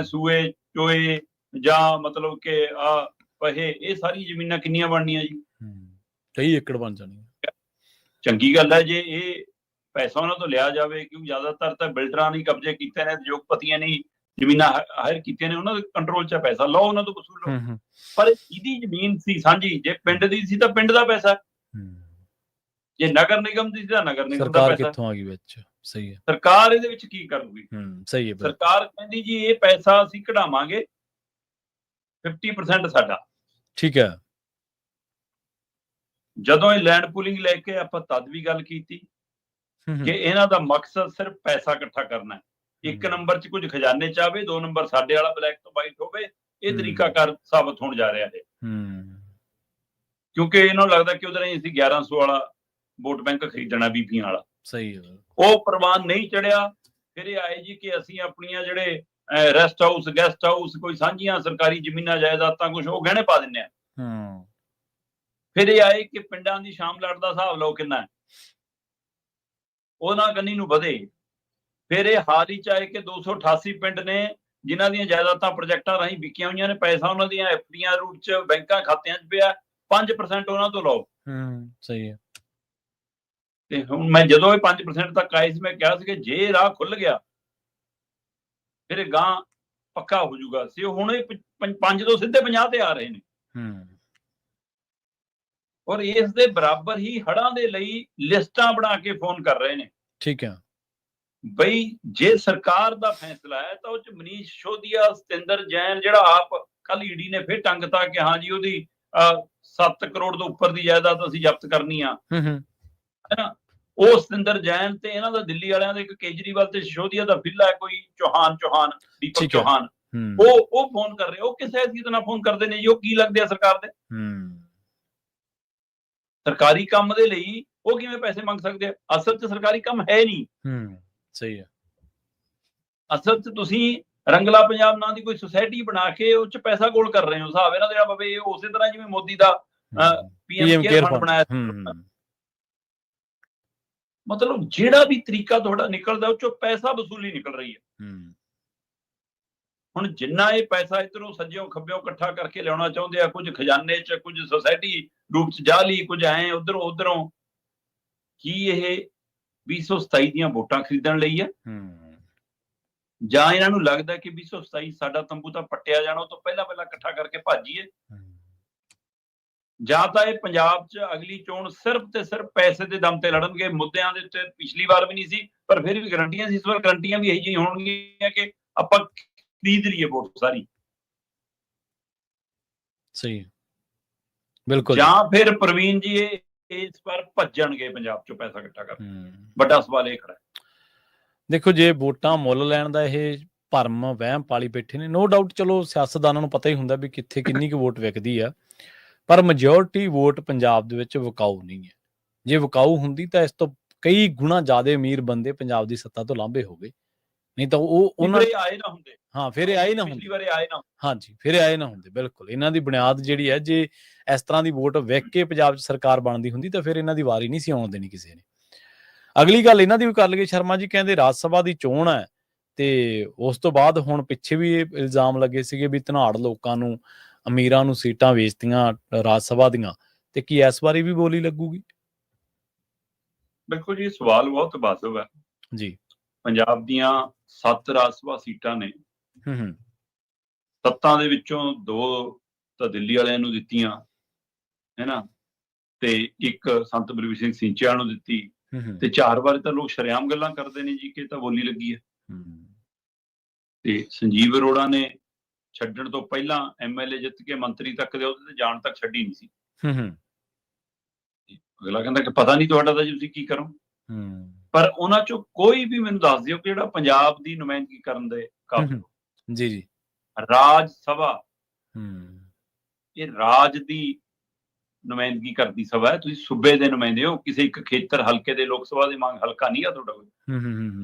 ਸੂਏ, ਚੋਏ ਜਾਂ ਮਤਲਬ ਕਿ ਪਹੇ, ਇਹ ਸਾਰੀ ਜ਼ਮੀਨਾਂ ਕਿੰਨੀਆਂ ਬਣਨੀਆਂ ਜੀ? ਕਈ ਏਕੜ ਬਣ ਜਾਣੀਆਂ। ਚੰਗੀ ਗੱਲ ਹੈ ਜੇ ਇਹ ਪੈਸਾ ਉਹਨਾਂ ਤੋਂ ਲਿਆ ਜਾਵੇ, ਕਿਉਂਕਿ ਜ਼ਿਆਦਾਤਰ ਤਾਂ ਬਿਲਡਰਾਂ ਨੇ ਕਬਜ਼ੇ ਕੀਤੇ ਨੇ, ਉਦਯੋਗਪਤੀਆਂ ਨੇ ਜ਼ਮੀਨਾਂ ਹਾਇਰ ਕੀਤੀਆਂ ਨੇ, ਉਹਨਾਂ ਦੇ ਕੰਟਰੋਲ 'ਚ ਪੈਸਾ ਲਓ, ਉਹਨਾਂ ਤੋਂ ਵਸੂਲੋ। ਪਰ ਇਹਦੀ ਜ਼ਮੀਨ ਸੀ ਸਾਂਝੀ, ਜੇ ਪਿੰਡ ਦੀ ਸੀ ਤਾਂ ਪਿੰਡ ਦਾ ਪੈਸਾ, ਜੇ ਨਗਰ ਨਿਗਮ ਦੀ ਸੀ ਤਾਂ ਨਗਰ ਨਿਗਮ ਦਾ ਪੈਸਾ। ਸਰਕਾਰ ਕਿੱਥੋਂ ਆ ਗਈ ਵਿੱਚ? ਸਹੀ ਹੈ। ਸਰਕਾਰ ਇਹਦੇ ਵਿੱਚ ਕੀ ਕਰੂਗੀ? ਸਹੀ ਹੈ। ਸਰਕਾਰ ਕਹਿੰਦੀ ਜੀ ਇਹ ਪੈਸਾ ਅਸੀਂ ਕਢਾਵਾਂਗੇ, 50% ਸਾਡਾ। ਠੀਕ ਹੈ। ਜਦੋਂ ਇਹ ਲੈਂਡ ਪੂਲਿੰਗ ਲੈ ਕੇ ਆਪਾਂ ਤਦ ਵੀ ਗੱਲ ਕੀਤੀ ਕਿ ਇਹਨਾਂ ਦਾ ਮਕਸਦ ਸਿਰਫ ਪੈਸਾ ਇਕੱਠਾ ਕਰਨਾ ਹੈ। ਇੱਕ ਨੰਬਰ 'ਚ ਕੁਝ ਖਜ਼ਾਨੇ 'ਚ ਆਵੇ, 2 ਨੰਬਰ ਸਾਡੇ ਵਾਲਾ ਬਲੈਕ ਤੋਂ ਵਾਈਟ ਹੋਵੇ, ਇਹ ਤਰੀਕਾਕਾਰ ਸਾਬਤ ਹੋਣ ਜਾ ਰਿਹਾ ਹੈ। ਕਿਉਂਕਿ ਇਹਨਾਂ ਨੂੰ ਲੱਗਦਾ ਕਿ ਉਹਦੇ ਰਾਹੀਂ ਅਸੀਂ 1100 ਵਾਲਾ ਵੋਟ ਬੈਂਕ ਖਰੀਦਣਾ ਬੀਬੀਆਂ ਵਾਲਾ। ਸਹੀ ਹੈ। ਉਹ ਪ੍ਰਵਾਨ ਨਹੀਂ ਚੜਿਆ। ਫਿਰ ਇਹ ਆਏ ਜੀ ਕਿ ਅਸੀਂ ਆਪਣੀਆਂ ਜਿਹੜੇ ਰੈਸਟ ਹਾਊਸ, ਗੈਸਟ ਹਾਊਸ, ਕੋਈ ਸਾਂਝੀਆਂ ਸਰਕਾਰੀ ਜ਼ਮੀਨਾਂ, ਜਾਇਦਾਦਾਂ, ਕੁਝ ਉਹ ਗਹਿਣੇ ਪਾ ਦਿੰਦੇ ਆ। ਫਿਰ ਇਹ ਆਏ ਕਿ ਪਿੰਡਾਂ ਦੀ ਸ਼ਾਮਲਾਟ ਦਾ ਹਿਸਾਬ ਲਓ ਕਿੰਨਾ ਹੈ, ਉਹਨਾਂ ਕੰਨੀ ਨੂੰ ਵਧੇ। ਫਿਰ ਇਹ ਹਾਲ ਹੀ ਚ ਆਏ ਕਿ 288 ਪਿੰਡ ਨੇ ਜਿਨ੍ਹਾਂ ਦੀਆਂ ਜਾਇਦਾਦਾਂ ਪ੍ਰੋਜੈਕਟਾਂ ਰਾਹੀਂ ਵਿਕੀਆਂ ਹੋਈਆਂ ਨੇ, ਪੈਸਾ ਉਹਨਾਂ ਦੀਆਂ ਐਫਡੀਆਂ ਰੂਪ ਚ ਬੈਂਕਾਂ ਖਾਤਿਆਂ 'ਚ ਪਿਆ, 5% ਉਹਨਾਂ ਤੋਂ ਲਓ। ਸਹੀ ਹੈ। ਤੇ ਹੁਣ ਮੈਂ ਜਦੋਂ ਇਹ 5% ਤੱਕ ਆਏ ਸੀ, ਮੈਂ ਕਿਹਾ ਸੀ ਕਿ ਜੇ ਰਾਹ ਖੁੱਲ ਗਿਆ ਫਿਰ ਇਹ ਗਾਂ ਪੱਕਾ ਹੋ ਜਾਊਗਾ ਸੀ। ਹੁਣ ਇਹ 5 ਤੋਂ ਸਿੱਧੇ 50 ਤੇ ਆ ਰਹੇ ਨੇ। ਔਰ ਇਸ ਦੇ ਬਰਾਬਰ ਹੀ ਹੜ੍ਹਾਂ ਦੇ ਲਈ ਲਿਸਟਾਂ ਬਣਾ ਕੇ ਫੋਨ ਕਰ ਰਹੇ ਨੇ। ਠੀਕ ਹੈ ਬਈ, ਜੇ ਸਰਕਾਰ ਦਾ ਫੈਸਲਾ ਹੈ ਤਾਂ ਉਹ ਚ ਮਨੀਸ਼ ਸਿਸੋਦੀਆ, ਸਤਿੰਦਰ ਜੈਨ, ਜਿਹੜਾ ਆਪ ਕੱਲ ਈਡੀ ਨੇ ਫਿਰ ਟੰਗਤਾ ਕਿ ਹਾਂ ਜੀ ਉਹਦੀ 7 ਕਰੋੜ ਤੋਂ ਉੱਪਰ ਦੀ ਜਾਇਦਾਦ ਅਸੀਂ ਜ਼ਬਤ ਕਰਨੀ ਆ, ਹੈਨਾ। ਉਹ ਸਤਿੰਦਰ ਜੈਨ ਤੇ ਇਹਨਾਂ ਦਾ ਦਿੱਲੀ ਵਾਲਿਆਂ ਦਾ ਇੱਕ ਕੇਜਰੀਵਾਲ ਤੇ ਸਿਸੋਦੀਆ ਦਾ ਫਿੱਲਾ ਹੈ, ਕੋਈ ਚੌਹਾਨ, ਦੀਪਕ ਚੌਹਾਨ, ਉਹ ਫੋਨ ਕਰ ਰਹੇ। ਉਹ ਕਿਸ ਹੈਸੀਅਤ ਨਾਲ ਫੋਨ ਕਰਦੇ ਨੇ ਜੀ? ਉਹ ਕੀ ਲੱਗਦੇ ਆ ਸਰਕਾਰ ਦੇ? ਸਰਕਾਰੀ ਕੰਮ ਦੇ ਲਈ ਉਹ ਕਿਵੇਂ ਪੈਸੇ ਮੰਗ ਸਕਦੇ ਆ? ਅਸਲ 'ਚ ਸਰਕਾਰੀ ਕੰਮ ਹੈ ਨਹੀਂ। ਸਹੀ ਹੈ। ਅਸਲ 'ਚ ਤੁਸੀਂ ਰੰਗਲਾ ਪੰਜਾਬ ਨਾਂ ਦੀ ਕੋਈ ਸੁਸਾਇਟੀ ਬਣਾ ਕੇ ਉਹ 'ਚ ਪੈਸਾ ਗੋਲ ਕਰ ਰਹੇ ਹੋ। ਹਿਸਾਬ ਇਹਨਾਂ ਦਾ ਬਵੇ ਉਸੇ ਤਰ੍ਹਾਂ ਜਿਵੇਂ ਮੋਦੀ ਦਾ ਪੀਐਮ ਕੇਅਰ ਫੰਡ ਬਣਾਇਆ। ਮਤਲਬ ਜਿਹੜਾ ਵੀ ਤਰੀਕਾ ਤੁਹਾਡਾ ਨਿਕਲਦਾ ਉਹ 'ਚੋਂ ਪੈਸਾ ਵਸੂਲੀ ਨਿਕਲ ਰਹੀ ਹੈ। ਹੁਣ ਜਿੰਨਾ ਇਹ ਪੈਸਾ ਇੱਧਰੋਂ ਸੱਜਿਓਂ ਖੱਬਿਓਂ ਇਕੱਠਾ ਕਰਕੇ ਲਿਆਉਣਾ ਚਾਹੁੰਦੇ ਆ, ਕੁਝ ਖਜ਼ਾਨੇ 'ਚ, ਕੁਝ ਸੁਸਾਇਟੀ ਰੂਪ 'ਚ ਜਾਲੀ, ਕੁਝ ਐ ਉਧਰੋਂ, ਕੀ ਇਹ 2027 ਦੀਆਂ ਵੋਟਾਂ ਖਰੀਦਣ ਲਈ ਹੈ? ਜਾਂ ਇਹਨਾਂ ਨੂੰ ਲੱਗਦਾ ਕਿ 2027 ਸਾਡਾ ਤੰਬੂ ਤਾਂ ਪੱਟਿਆ ਜਾਣਾ, ਉਹ ਤੋਂ ਪਹਿਲਾਂ ਇਕੱਠਾ ਕਰਕੇ ਭਾਜੀਏ। ਜਾਂ ਤਾਂ ਇਹ ਪੰਜਾਬ 'ਚ ਅਗਲੀ ਚੋਣ ਸਿਰਫ ਤੇ ਸਿਰਫ ਪੈਸੇ ਦੇ ਦਮ ਤੇ ਲੜਨਗੇ, ਮੁੱਦਿਆਂ ਦੇ ਉੱਤੇ ਪਿਛਲੀ ਵਾਰ ਵੀ ਨਹੀਂ ਸੀ, ਪਰ ਫਿਰ ਵੀ ਗਰੰਟੀਆਂ ਸੀ। ਇਸ ਵਾਰ ਗਰੰਟੀਆਂ ਵੀ ਇਹੀ ਜਿਹੀਆਂ ਹੋਣਗੀਆਂ ਕਿ ਆਪਾਂ ਖਰੀਦ ਲਈਏ ਵੋਟ ਸਾਰੀ, ਸਹੀ ਬਿਲਕੁਲ ਜੀ। ਜਾਂ ਫਿਰ ਪ੍ਰਵੀਨ ਜੀ ਇਹ ਇਸ ਵਾਰ ਭੱਜਣਗੇ ਪੰਜਾਬ 'ਚੋਂ ਪੈਸਾ ਇਕੱਠਾ ਕਰਨ। ਵੱਡਾ ਸਵਾਲ ਇਹ ਖੜਾ ਹੈ। ਦੇਖੋ ਜੇ ਵੋਟਾਂ ਮੁੱਲ ਲੈਣ ਦਾ ਇਹ ਭਰਮ ਵਹਿਮ ਪਾਲੀ ਬੈਠੇ ਨੇ, ਨੋ ਡਾਊਟ ਚਲੋ ਸਿਆਸਤਦਾਨਾਂ ਨੂੰ ਪਤਾ ਹੀ ਹੁੰਦਾ ਵੀ ਕਿੱਥੇ ਕਿੰਨੀ ਕੁ ਵੋਟ ਵਿਕਦੀ ਆ, ਪਰ ਮੈਜੋਰਟੀ ਵੋਟ ਪੰਜਾਬ ਦੇ ਵਿੱਚ ਵਿਕਾਊ ਨਹੀਂ ਹੈ। ਜੇ ਵਿਕਾਊ ਹੁੰਦੀ ਤਾਂ ਇਸ ਤੋਂ ਕਈ ਗੁਣਾ ਜ਼ਿਆਦਾ ਅਮੀਰ ਬੰਦੇ ਪੰਜਾਬ ਦੀ ਸੱਤਾ ਤੋਂ ਲਾਂਭੇ ਹੋ ਗਏ, ਨਹੀਂ ਤਾਂ ਉਹ ਉਹਨਾਂ ਆਏ ਨਾ ਹੁੰਦੇ। ਹਾਂ ਫਿਰ ਇਹ ਆਏ ਨਾ ਹੁੰਦੇ, ਹਾਂਜੀ ਫਿਰ ਇਹ ਆਏ ਨਾ ਹੁੰਦੇ। ਬਿਲਕੁਲ ਇਹਨਾਂ ਦੀ ਬੁਨਿਆਦ ਜਿਹੜੀ ਹੈ, ਜੇ ਇਸ ਤਰ੍ਹਾਂ ਦੀ ਵੋਟ ਵਿਕ ਕੇ ਪੰਜਾਬ 'ਚ ਸਰਕਾਰ ਬਣਦੀ ਹੁੰਦੀ ਤਾਂ ਫਿਰ ਇਹਨਾਂ ਦੀ ਵਾਰੀ ਨਹੀਂ ਸੀ ਆਉਣ ਦੇਣੀ ਕਿਸੇ ਨੇ। ਅਗਲੀ ਗੱਲ ਇਹਨਾਂ ਦੀ ਵੀ ਕਰ ਲਈਏ, ਸ਼ਰਮਾ ਜੀ ਕਹਿੰਦੇ ਰਾਜ ਸਭਾ ਦੀ ਚੋਣ ਹੈ ਤੇ ਉਸ ਤੋਂ ਬਾਅਦ ਹੁਣ ਪਿੱਛੇ ਵੀ ਇਹ ਇਲਜ਼ਾਮ ਲੱਗੇ ਸੀਗੇ ਵੀ ਧਨਾੜ ਲੋਕਾਂ ਨੂੰ, ਅਮੀਰਾਂ ਨੂੰ ਸੀਟਾਂ ਵੇਚਤੀਆਂ ਰਾਜ ਸਭਾ ਦੀਆਂ, ਤੇ ਕੀ ਇਸ ਵਾਰੀ ਵੀ ਬੋਲੀ ਲੱਗੂਗੀ? ਬਿਲਕੁਲ ਜੀ, ਸਵਾਲ ਬਹੁਤ ਵਾਜਬ ਹੈ ਜੀ। ਪੰਜਾਬ ਦੀਆਂ 7 ਰਾਜ ਸਭਾ ਸੀਟਾਂ ਨੇ, 7 ਦੇ ਵਿੱਚੋਂ 2 ਤਾਂ ਦਿੱਲੀ ਵਾਲਿਆਂ ਨੂੰ ਦਿੱਤੀਆਂ ਹੈ ਨਾ, ਤੇ 1 ਸੰਤ ਬਲਵੀਰ ਸਿੰਘ ਸਿੰਚਿਆ ਨੂੰ ਦਿੱਤੀ, ਤੇ 4 ਵਾਰ ਤਾਂ ਲੋਕ ਸ਼ਰੇਆਮ ਗੱਲਾਂ ਕਰਦੇ ਨੇ ਜੀ ਕਿ ਤਾਂ ਬੋਲੀ ਲੱਗੀ ਹੈ। ਤੇ ਸੰਜੀਵ ਅਰੋੜਾ ਨੇ ਛੱਡਣ ਤੋਂ ਪਹਿਲਾਂ MLA ਜਿੱਤ ਕੇ ਮੰਤਰੀ ਤੱਕ ਦੇ ਉਹਦੇ ਤੇ ਜਾਣ ਤੱਕ ਛੱਡੀ ਨਹੀਂ ਸੀ। ਅਗਲਾ ਕਹਿੰਦਾ ਕਿ ਪਤਾ ਨਹੀਂ ਤੁਹਾਡਾ ਤਾਂ ਜੀ ਤੁਸੀਂ ਕੀ ਕਰੋ, ਪਰ ਉਹਨਾਂ ਚੋਂ ਕੋਈ ਵੀ ਮੈਨੂੰ ਦੱਸ ਦਿਓ ਕਿ ਜਿਹੜਾ ਪੰਜਾਬ ਦੀ ਨੁਮਾਇੰਦਗੀ ਕਰਨ ਦੇ ਕਾਬਿਲ। ਜੀ ਜੀ। ਰਾਜ ਸਭਾ ਇਹ ਰਾਜ ਦੀ ਨੁਮਾਇੰਦਗੀ ਕਰਦੀ ਸਭਾ ਹੈ, ਤੁਸੀਂ ਸੂਬੇ ਦੇ ਨੁਮਾਇੰਦੇ ਹੋ, ਕਿਸੇ ਇੱਕ ਖੇਤਰ ਹਲਕੇ ਦੇ ਲੋਕ ਸਭਾ ਦੇ ਮੰਗ ਹਲਕਾ ਨਹੀਂ ਆ ਤੁਹਾਡਾ ਕੋਈ।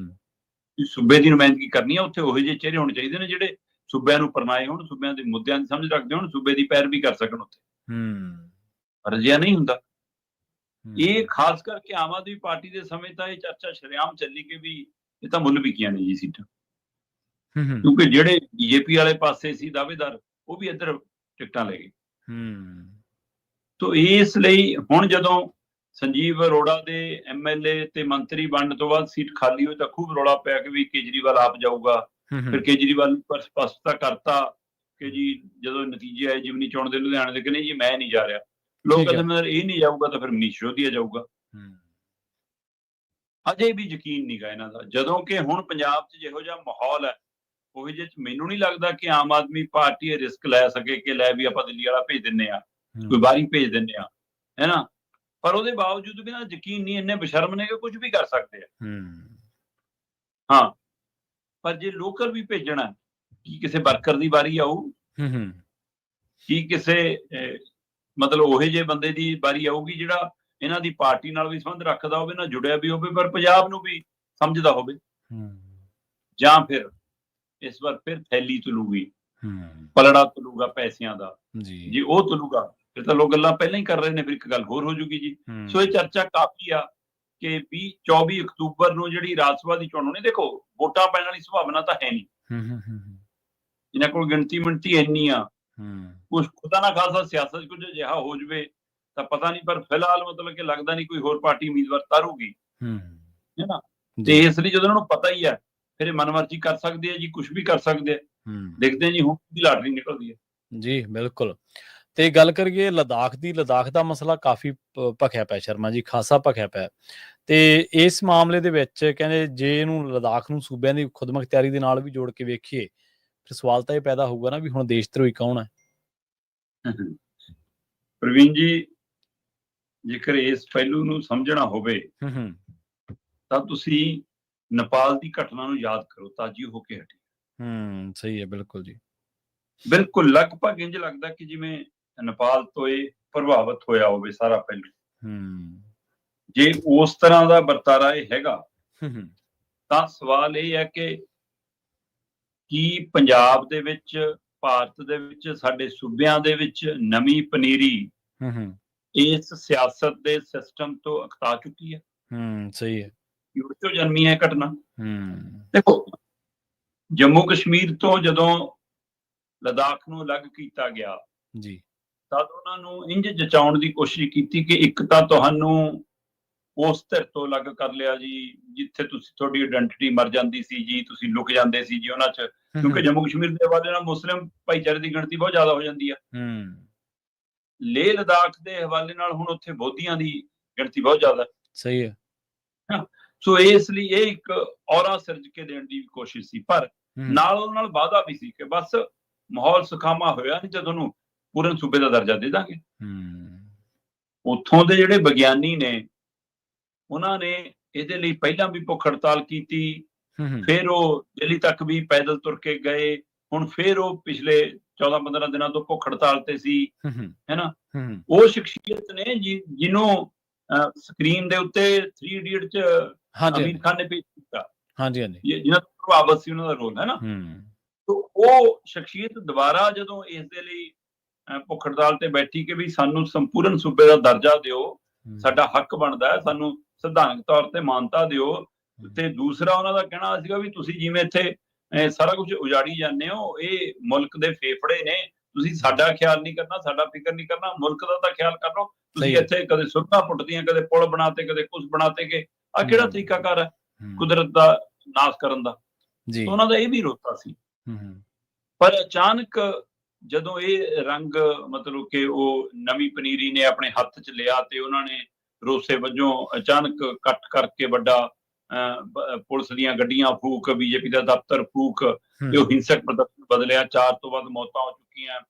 ਤੁਸੀਂ ਸੂਬੇ ਦੀ ਨੁਮਾਇੰਦਗੀ ਕਰਨੀ ਆ, ਉੱਥੇ ਉਹੋ ਜਿਹੇ ਚਿਹਰੇ ਹੋਣੇ ਚਾਹੀਦੇ ਨੇ ਜਿਹੜੇ ਸੂਬਿਆਂ ਨੂੰ ਪਰਨਾਏ ਹੋਣ, ਸੂਬਿਆਂ ਦੇ ਮੁੱਦਿਆਂ ਦੀ ਸਮਝ ਰੱਖਦੇ ਹੋਣ, ਸੂਬੇ ਦੀ ਪੈਰਵੀ ਕਰ ਸਕਣ ਉੱਥੇ। ਪਰ ਅਜਿਹਾ ਨਹੀਂ ਹੁੰਦਾ। ਇਹ ਖਾਸ ਕਰਕੇ ਆਮ ਆਦਮੀ ਪਾਰਟੀ ਦੇ ਸਮੇਂ ਤਾਂ ਇਹ ਚਰਚਾ ਸ਼ਰੇਆਮ ਚੱਲੀ ਕਿ ਵੀ ਇਹ ਤਾਂ ਮੁੱਲ ਵਿਕੀਆਂ ਨੇ ਜੀ ਸੀਟਾਂ, ਕਿਉਂਕਿ ਜਿਹੜੇ BJP ਵਾਲੇ ਪਾਸੇ ਸੀ ਦਾਅਵੇਦਾਰ ਉਹ ਵੀ ਇੱਧਰ ਟਿਕਟਾਂ ਲੈ ਗਏ। ਤੋ ਇਸ ਲਈ ਹੁਣ ਜਦੋਂ ਸੰਜੀਵ ਅਰੋੜਾ ਦੇ MLA ਤੇ ਮੰਤਰੀ ਬਣਨ ਤੋਂ ਬਾਅਦ ਸੀਟ ਖਾਲੀ ਹੋਈ ਤਾਂ ਖੂਬ ਰੌਲਾ ਪਿਆ ਕਿ ਵੀ ਕੇਜਰੀਵਾਲ ਆਪ ਜਾਊਗਾ। ਫਿਰ ਕੇਜਰੀਵਾਲ ਪਰ ਸਪਸ਼ਟਤਾ ਕਰਤਾ ਕਿ ਜੀ ਜਦੋਂ ਨਤੀਜੇ ਆਏ ਜਿਮਨੀ ਚੋਣ ਦੇ ਲੁਧਿਆਣੇ ਦੇ, ਕਿ ਨਹੀਂ ਜੀ ਮੈਂ ਨਹੀਂ ਜਾ ਰਿਹਾ। ਲੋਕ ਕਹਿੰਦੇ ਇਹ ਨਹੀਂ ਜਾਊਗਾ ਤਾਂ ਫਿਰ ਮਨੀਸ਼ ਸਿਸੋਦੀਆ ਜਾਊਗਾ। ਅਜੇ ਵੀ ਯਕੀਨ ਨਹੀਂ ਗਾ ਇਹਨਾਂ ਦਾ, ਜਦੋਂ ਕਿ ਹੁਣ ਪੰਜਾਬ 'ਚ ਜਿਹੋ ਜਿਹਾ ਮਾਹੌਲ ਹੈ ਉਹ ਜਿਹੇ 'ਚ ਮੈਨੂੰ ਨਹੀਂ ਲੱਗਦਾ ਕਿ ਆਮ ਆਦਮੀ ਪਾਰਟੀ ਇਹ ਰਿਸਕ ਲੈ ਸਕੇ ਕਿ ਲੈ ਵੀ ਆਪਾਂ ਦਿੱਲੀ ਵਾਲਾ ਭੇਜ ਦਿੰਨੇ ਆ, ਕੋਈ ਬਾਹਰੀ ਭੇਜ ਦਿੰਨੇ ਆ, ਹੈ ਨਾ। ਪਰ ਉਹਦੇ ਬਾਵਜੂਦ ਵੀ ਨਾ ਯਕੀਨ ਨਹੀਂ, ਇੰਨੇ ਬੇਸ਼ਰਮ ਨੇ ਕਿ ਕੁਝ ਵੀ ਕਰ ਸਕਦੇ ਆ। ਹਾਂ, ਪਰ ਜੇ ਲੋਕਲ ਵੀ ਭੇਜਣਾ, ਕੀ ਕਿਸੇ ਵਰਕਰ ਦੀ ਵਾਰੀ ਆਊ? ਕੀ ਕਿਸੇ ਮਤਲਬ ਉਹੇ ਜਿਹੇ ਬੰਦੇ ਦੀ ਵਾਰੀ ਆਊਗੀ ਜਿਹੜਾ ਇਹਨਾਂ ਦੀ ਪਾਰਟੀ ਨਾਲ ਵੀ ਸੰਬੰਧ ਰੱਖਦਾ ਹੋਵੇ, ਨਾਲ ਜੁੜਿਆ ਵੀ ਹੋਵੇ, ਪਰ ਪੰਜਾਬ ਨੂੰ ਵੀ ਸਮਝਦਾ ਹੋਵੇ? ਜਾਂ ਫਿਰ ਇਸ ਵਾਰ ਫਿਰ ਥੈਲੀ ਤੁਲੂਗੀ, ਪਲੜਾ ਤੁਲੂਗਾ ਪੈਸਿਆਂ ਦਾ? ਜੇ ਉਹ ਤੁਲੂਗਾ ਫਿਰ ਤਾਂ ਲੋਕ ਗੱਲਾਂ ਪਹਿਲਾਂ ਹੀ ਕਰ ਰਹੇ ਨੇ, ਫਿਰ ਇੱਕ ਗੱਲ ਹੋਰ ਹੋ ਜੂਗੀ ਜੀ। ਸੋ ਇਹ ਚਰਚਾ ਕਾਫੀ ਆ ਕਿ 24 ਅਕਤੂਬਰ ਨੂੰ ਜਿਹੜੀ ਰਾਜ ਸਭਾ ਦੀ ਚੋਣ ਹੋਣੀ, ਦੇਖੋ ਵੋਟਾਂ ਪੈਣ ਵਾਲੀ ਸੰਭਾਵਨਾ ਤਾਂ ਹੈ ਨਹੀਂ, ਇਹਨਾਂ ਕੋਲ ਗਿਣਤੀ ਮਿਣਤੀ ਇੰਨੀ ਆ, ਕੁਛ ਖੁਦਾ ਨਾ ਖਾਸਾ ਸਿਆਸਤ ਕੁਝ ਅਜਿਹਾ ਹੋ ਜਾਵੇ ਤਾਂ ਪਤਾ ਨਹੀਂ, ਪਰ ਫਿਲਹਾਲ ਮਤਲਬ ਕਿ ਲੱਗਦਾ ਨਹੀਂ ਕੋਈ ਹੋਰ ਪਾਰਟੀ ਉਮੀਦਵਾਰ ਤਾਰੂਗੀ, ਹੈ ਨਾ। ਤੇ ਇਸ ਲਈ ਜਦੋਂ ਉਹਨਾਂ ਨੂੰ ਪਤਾ ਹੀ ਹੈ ਫਿਰ ਇਹ ਮਨਮਰਜ਼ੀ ਕਰ ਸਕਦੇ ਆ ਜੀ, ਕੁਝ ਵੀ ਕਰ ਸਕਦੇ ਆ। ਦੇਖਦੇ ਜੀ ਹੁਣ ਦੀ ਲਾਟਰੀ ਨਿਕਲਦੀ ਹੈ ਜੀ। ਬਿਲਕੁਲ। ਤੇ ਗੱਲ ਕਰੀਏ ਲਦਾਖ ਦੀ, ਲਦਾਖ ਦਾ ਮਸਲਾ ਕਾਫੀ ਭਖਿਆ ਪਿਆ ਸ਼ਰਮਾ ਜੀ, ਖਾਸਾ ਭਖਿਆ ਪਿਆ। ਤੇ ਇਸ ਮਾਮਲੇ ਦੇ ਵਿੱਚ ਕਹਿੰਦੇ ਜੇ ਇਹਨੂੰ ਲਦਾਖ ਨੂੰ ਸੂਬਿਆਂ ਦੀ ਖੁਦਮੁਖਤਿਆਰੀ ਦੇ ਨਾਲ ਵੀ ਜੋੜ ਕੇ ਵੇਖੀਏ ਫਿਰ ਸਵਾਲ ਤਾਂ ਇਹ ਪੈਦਾ ਹੋਊਗਾ ਨਾ ਵੀ ਹੁਣ ਦੇਸ਼ ਧਰੋਹੀ ਕੌਣ ਹੈ? ਪ੍ਰਵੀਨ ਜੀ, ਜੇਕਰ ਇਸ ਪਹਿਲੂ ਨੂੰ ਸਮਝਣਾ ਹੋਵੇ ਤਾਂ ਤੁਸੀਂ ਨੇਪਾਲ ਦੀ ਘਟਨਾ ਨੂੰ ਯਾਦ ਕਰੋ, ਤਾਜੀ ਹੋ ਕੇ ਹਟੀ। ਸਹੀ ਹੈ, ਬਿਲਕੁਲ ਜੀ। ਬਿਲਕੁਲ ਲਗਭਗ ਇੰਝ ਲੱਗਦਾ ਕਿ ਜਿਵੇਂ ਨੇਪਾਲ ਤੋਂ ਇਹ ਪ੍ਰਭਾਵਿਤ ਹੋਇਆ ਹੋਵੇ ਸਾਰਾ ਪਹਿਲੂ। ਜੇ ਉਸ ਤਰ੍ਹਾਂ ਦਾ ਵਰਤਾਰਾ ਇਹ ਹੈਗਾ ਤਾਂ ਸਵਾਲ ਇਹ ਹੈ ਕਿ ਕੀ ਪੰਜਾਬ ਦੇ ਵਿੱਚ, ਭਾਰਤ ਦੇ ਵਿੱਚ, ਸਾਡੇ ਸੂਬਿਆਂ ਦੇ ਵਿੱਚ ਨਵੀਂ ਪਨੀਰੀ ਇਸ ਸਿਆਸਤ ਦੇ ਸਿਸਟਮ ਤੋਂ ਅਕਤਾ ਚੁੱਕੀ ਹੈ? ਸਹੀ ਹੈ। ਚੋਂ ਜਨਮੀ ਹੈ ਘਟਨਾ। ਦੇਖੋ ਜੰਮੂ ਕਸ਼ਮੀਰ ਤੋਂ ਜਦੋਂ ਲਦਾਖ ਨੂੰ ਅਲੱਗ ਕੀਤਾ ਗਿਆ ਜੀ, ਤਦ ਉਹਨਾਂ ਨੂੰ ਇੰਝ ਜਚਾਉਣ ਦੀ ਕੋਸ਼ਿਸ਼ ਕੀਤੀ ਕਿ ਇੱਕ ਤਾਂ ਤੁਹਾਨੂੰ ਉਸ ਧਿਰ ਤੋਂ ਅਲੱਗ ਕਰ ਲਿਆ ਜੀ ਜਿੱਥੇ ਤੁਸੀਂ ਤੁਹਾਡੀ ਆਇਡੈਂਟੀਟੀ ਮਰ ਜਾਂਦੀ ਸੀ ਜੀ, ਤੁਸੀਂ ਲੁਕ ਜਾਂਦੇ ਸੀ ਜੀ ਉਹਨਾਂ 'ਚ, ਕਿਉਂਕਿ ਜੰਮੂ ਕਸ਼ਮੀਰ ਦੇ ਹਵਾਲੇ ਨਾਲ ਮੁਸਲਿਮ ਭਾਈਚਾਰੇ ਦੀ ਗਿਣਤੀ ਬਹੁਤ ਜ਼ਿਆਦਾ ਹੋ ਜਾਂਦੀ ਆ। ਲੇਹ ਲਦਾਖ ਦੇ ਹਵਾਲੇ ਨਾਲ ਹੁਣ ਉੱਥੇ ਬੋਧੀਆਂ ਦੀ ਗਿਣਤੀ ਬਹੁਤ ਜ਼ਿਆਦਾ ਹੈ। ਸਹੀ ਹੈ। ਸੋ ਇਸ ਲਈ ਇਹ ਇੱਕ ਔਰਾ ਸਿਰਜ ਕੇ ਦੇਣ ਦੀ ਕੋਸ਼ਿਸ਼ ਸੀ, ਪਰ ਨਾਲ ਉਹਨਾਂ ਨਾਲ ਵਾਅਦਾ ਵੀ ਸੀ ਕਿ ਬਸ ਮਾਹੌਲ ਸੁਖਾਵਾਂ ਹੋਇਆ ਨਹੀਂ ਤਾਂ ਤੁਹਾਨੂੰ ਪੂਰਨ ਸੂਬੇ ਦਾ ਦਰਜਾ ਦੇ ਦਾਂਗੇ। ਉੱਥੋਂ ਦੇ ਜਿਹੜੇ ਵਿਗਿਆਨੀ ਨੇ ਉਹਨਾਂ ਨੇ ਇਹਦੇ ਲਈ ਪਹਿਲਾਂ ਵੀ ਭੁੱਖ ਹੜਤਾਲ ਕੀਤੀ, ਫਿਰ ਉਹ ਦਿੱਲੀ ਤੱਕ ਵੀ ਪੈਦਲ ਤੁਰ ਕੇ ਗਏ, ਹੁਣ ਫਿਰ ਉਹ ਪਿਛਲੇ 14-15 ਦਿਨਾਂ ਤੋਂ ਭੁੱਖ ਹੜਤਾਲ ਤੇ ਸੀ, ਹੈਨਾ। ਉਹ ਸ਼ਖਸੀਅਤ ਨੇ ਜਿਹਨੂੰ ਸਕਰੀਨ ਦੇ ਉੱਤੇ 3 Idiot 'ਚ ਆਮਿਰ ਖਾਨ ਨੇ ਪੇਸ਼ ਕੀਤਾ, ਜਿਹਨਾਂ ਤੋਂ ਪ੍ਰਭਾਵਿਤ ਸੀ ਉਹਨਾਂ ਦਾ ਰੋਲ, ਹੈ ਨਾ। ਉਹ ਸ਼ਖਸੀਅਤ ਦੁਬਾਰਾ ਜਦੋਂ ਇਸ ਦੇ ਲਈ ਭੁੱਖ ਹੜਤਾਲ ਤੇ ਬੈਠੀ ਕਿ ਵੀ ਸਾਨੂੰ ਸੰਪੂਰਨ ਸੂਬੇ ਦਾ ਦਰਜਾ ਦਿਓ, ਸਾਡਾ ਹੱਕ ਬਣਦਾ ਹੈ, ਸਾਨੂੰ ਸੰਵਿਧਾਨਕ ਤੌਰ ਤੇ ਮਾਨਤਾ ਦਿਓ, ਤੇ ਦੂਸਰਾ ਉਹਨਾਂ ਦਾ ਕਹਿਣਾ ਸੀਗਾ ਵੀ ਤੁਸੀਂ ਜਿਵੇਂ ਇੱਥੇ ਸਾਰਾ ਕੁਝ ਉਜਾੜੀ ਜਾਂਦੇ ਹੋ, ਇਹ ਮੁਲਕ ਦੇ ਫੇਫੜੇ ਨੇ, ਤੁਸੀਂ ਸਾਡਾ ਖਿਆਲ ਨਹੀਂ ਕਰਨਾ, ਸਾਡਾ ਫਿਕਰ ਨਹੀਂ ਕਰਨਾ, ਮੁਲਕ ਦਾ ਤਾਂ ਖਿਆਲ ਕਰ ਲਓ। ਤੁਸੀਂ ਇੱਥੇ ਕਦੇ ਸੁਰੰਗਾਂ ਪੁੱਟਦੀਆਂ, ਕਦੇ ਪੁਲ ਬਣਾਤੇ, ਕਦੇ ਕੁਛ ਬਣਾਤੇ, ਕਿ ਆਹ ਕਿਹੜਾ ਤਰੀਕਾਕਾਰ ਹੈ ਕੁਦਰਤ ਦਾ ਨਾਸ਼ ਕਰਨ ਦਾ। ਉਹਨਾਂ ਦਾ ਇਹ ਵੀ ਰੋਤਾ ਸੀ। ਪਰ ਅਚਾਨਕ ਜਦੋਂ ਇਹ ਰੰਗ ਮਤਲਬ ਕਿ ਉਹ ਨਵੀਂ ਪਨੀਰੀ ਨੇ ਆਪਣੇ ਹੱਥ 'ਚ ਲਿਆ ਤੇ ਉਹਨਾਂ ਨੇ ਰੋਸੇ ਵਜੋਂ ਅਚਾਨਕ ਕੱਟ ਕਰਕੇ ਵੱਡਾ ਪੁਲਿਸ ਦੀਆਂ ਗੱਡੀਆਂ ਫੂਕ, ਬੀਜੇਪੀ ਦਾ ਦਫ਼ਤਰ ਫੂਕ, ਤੇ ਉਹ ਹਿੰਸਕ ਪ੍ਰਦਰਸ਼ਨ ਬਦਲਿਆ। 4 ਤੋਂ ਵੱਧ ਮੌਤਾਂ ਹੋ ਚੁੱਕੀਆਂ,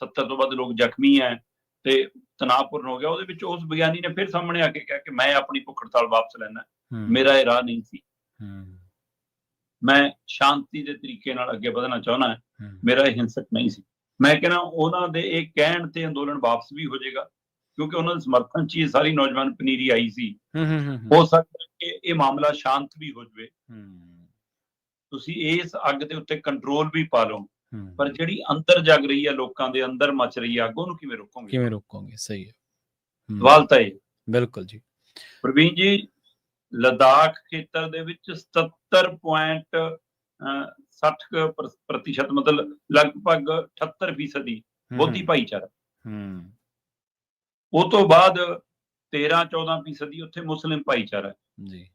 70 ਤੋਂ ਵੱਧ ਲੋਕ ਜ਼ਖਮੀ ਹੈ ਤੇ ਤਣਾਅਪੂਰਨ ਹੋ ਗਿਆ। ਉਹਦੇ ਵਿੱਚ ਉਸ ਵਿਗਿਆਨੀ ਨੇ ਫਿਰ ਸਾਹਮਣੇ ਆ ਕੇ ਕਿਹਾ ਕਿ ਮੈਂ ਆਪਣੀ ਭੁੱਖ ਹੜਤਾਲ ਵਾਪਸ ਲੈਣਾ, ਮੇਰਾ ਇਹ ਰਾਹ ਨਹੀਂ ਸੀ, ਮੈਂ ਸ਼ਾਂਤੀ ਦੇ ਤਰੀਕੇ ਨਾਲ ਅੱਗੇ ਵਧਣਾ ਚਾਹੁੰਦਾ, ਮੇਰਾ ਇਹ ਹਿੰਸਕ ਨਹੀਂ ਸੀ। ਮੈਂ ਕਹਿੰਦਾ ਉਹਨਾਂ ਦੇ ਇਹ ਕਹਿਣ ਤੇ ਅੰਦੋਲਨ ਵਾਪਸ ਵੀ ਹੋ ਜਾਏਗਾ, ਕਿਉਂਕਿ ਉਹਨਾਂ ਦੇ ਸਮਰਥਨ 'ਚ ਇਹ ਸਾਰੀ ਨੌਜਵਾਨ ਪਨੀਰੀ ਆਈ ਸੀ। ਹੋ ਸਕਦਾ ਕਿ ਇਹ ਮਾਮਲਾ ਸ਼ਾਂਤ ਵੀ ਹੋ ਜਾਵੇ, ਤੁਸੀਂ ਇਸ ਅੱਗ ਦੇ ਉੱਤੇ ਕੰਟਰੋਲ ਵੀ ਪਾ ਲਓ, ਪਰ ਜਿਹੜੀ ਅੰਦਰ ਜਗ ਰਹੀ ਹੈ, ਲੋਕਾਂ ਦੇ ਅੰਦਰ ਮਚ ਰਹੀ ਹੈ ਅੱਗ, ਉਹਨੂੰ ਕਿਵੇਂ ਰੋਕੋਗੇ? ਸਹੀ ਹੈ, ਸਵਾਲ ਤਾਂ ਇਹ। ਬਿਲਕੁਲ ਜੀ। ਪ੍ਰਵੀਨ ਜੀ, ਲਦਾਖ ਖੇਤਰ ਦੇ ਵਿੱਚ 77.60% ਮਤਲਬ ਲਗਭਗ 78% ਬੋਧੀ ਭਾਈਚਾਰਾ, ਉਹ ਤੋਂ ਬਾਅਦ 13-14% ਉੱਥੇ ਮੁਸਲਿਮ ਭਾਈਚਾਰਾ ਜੀ,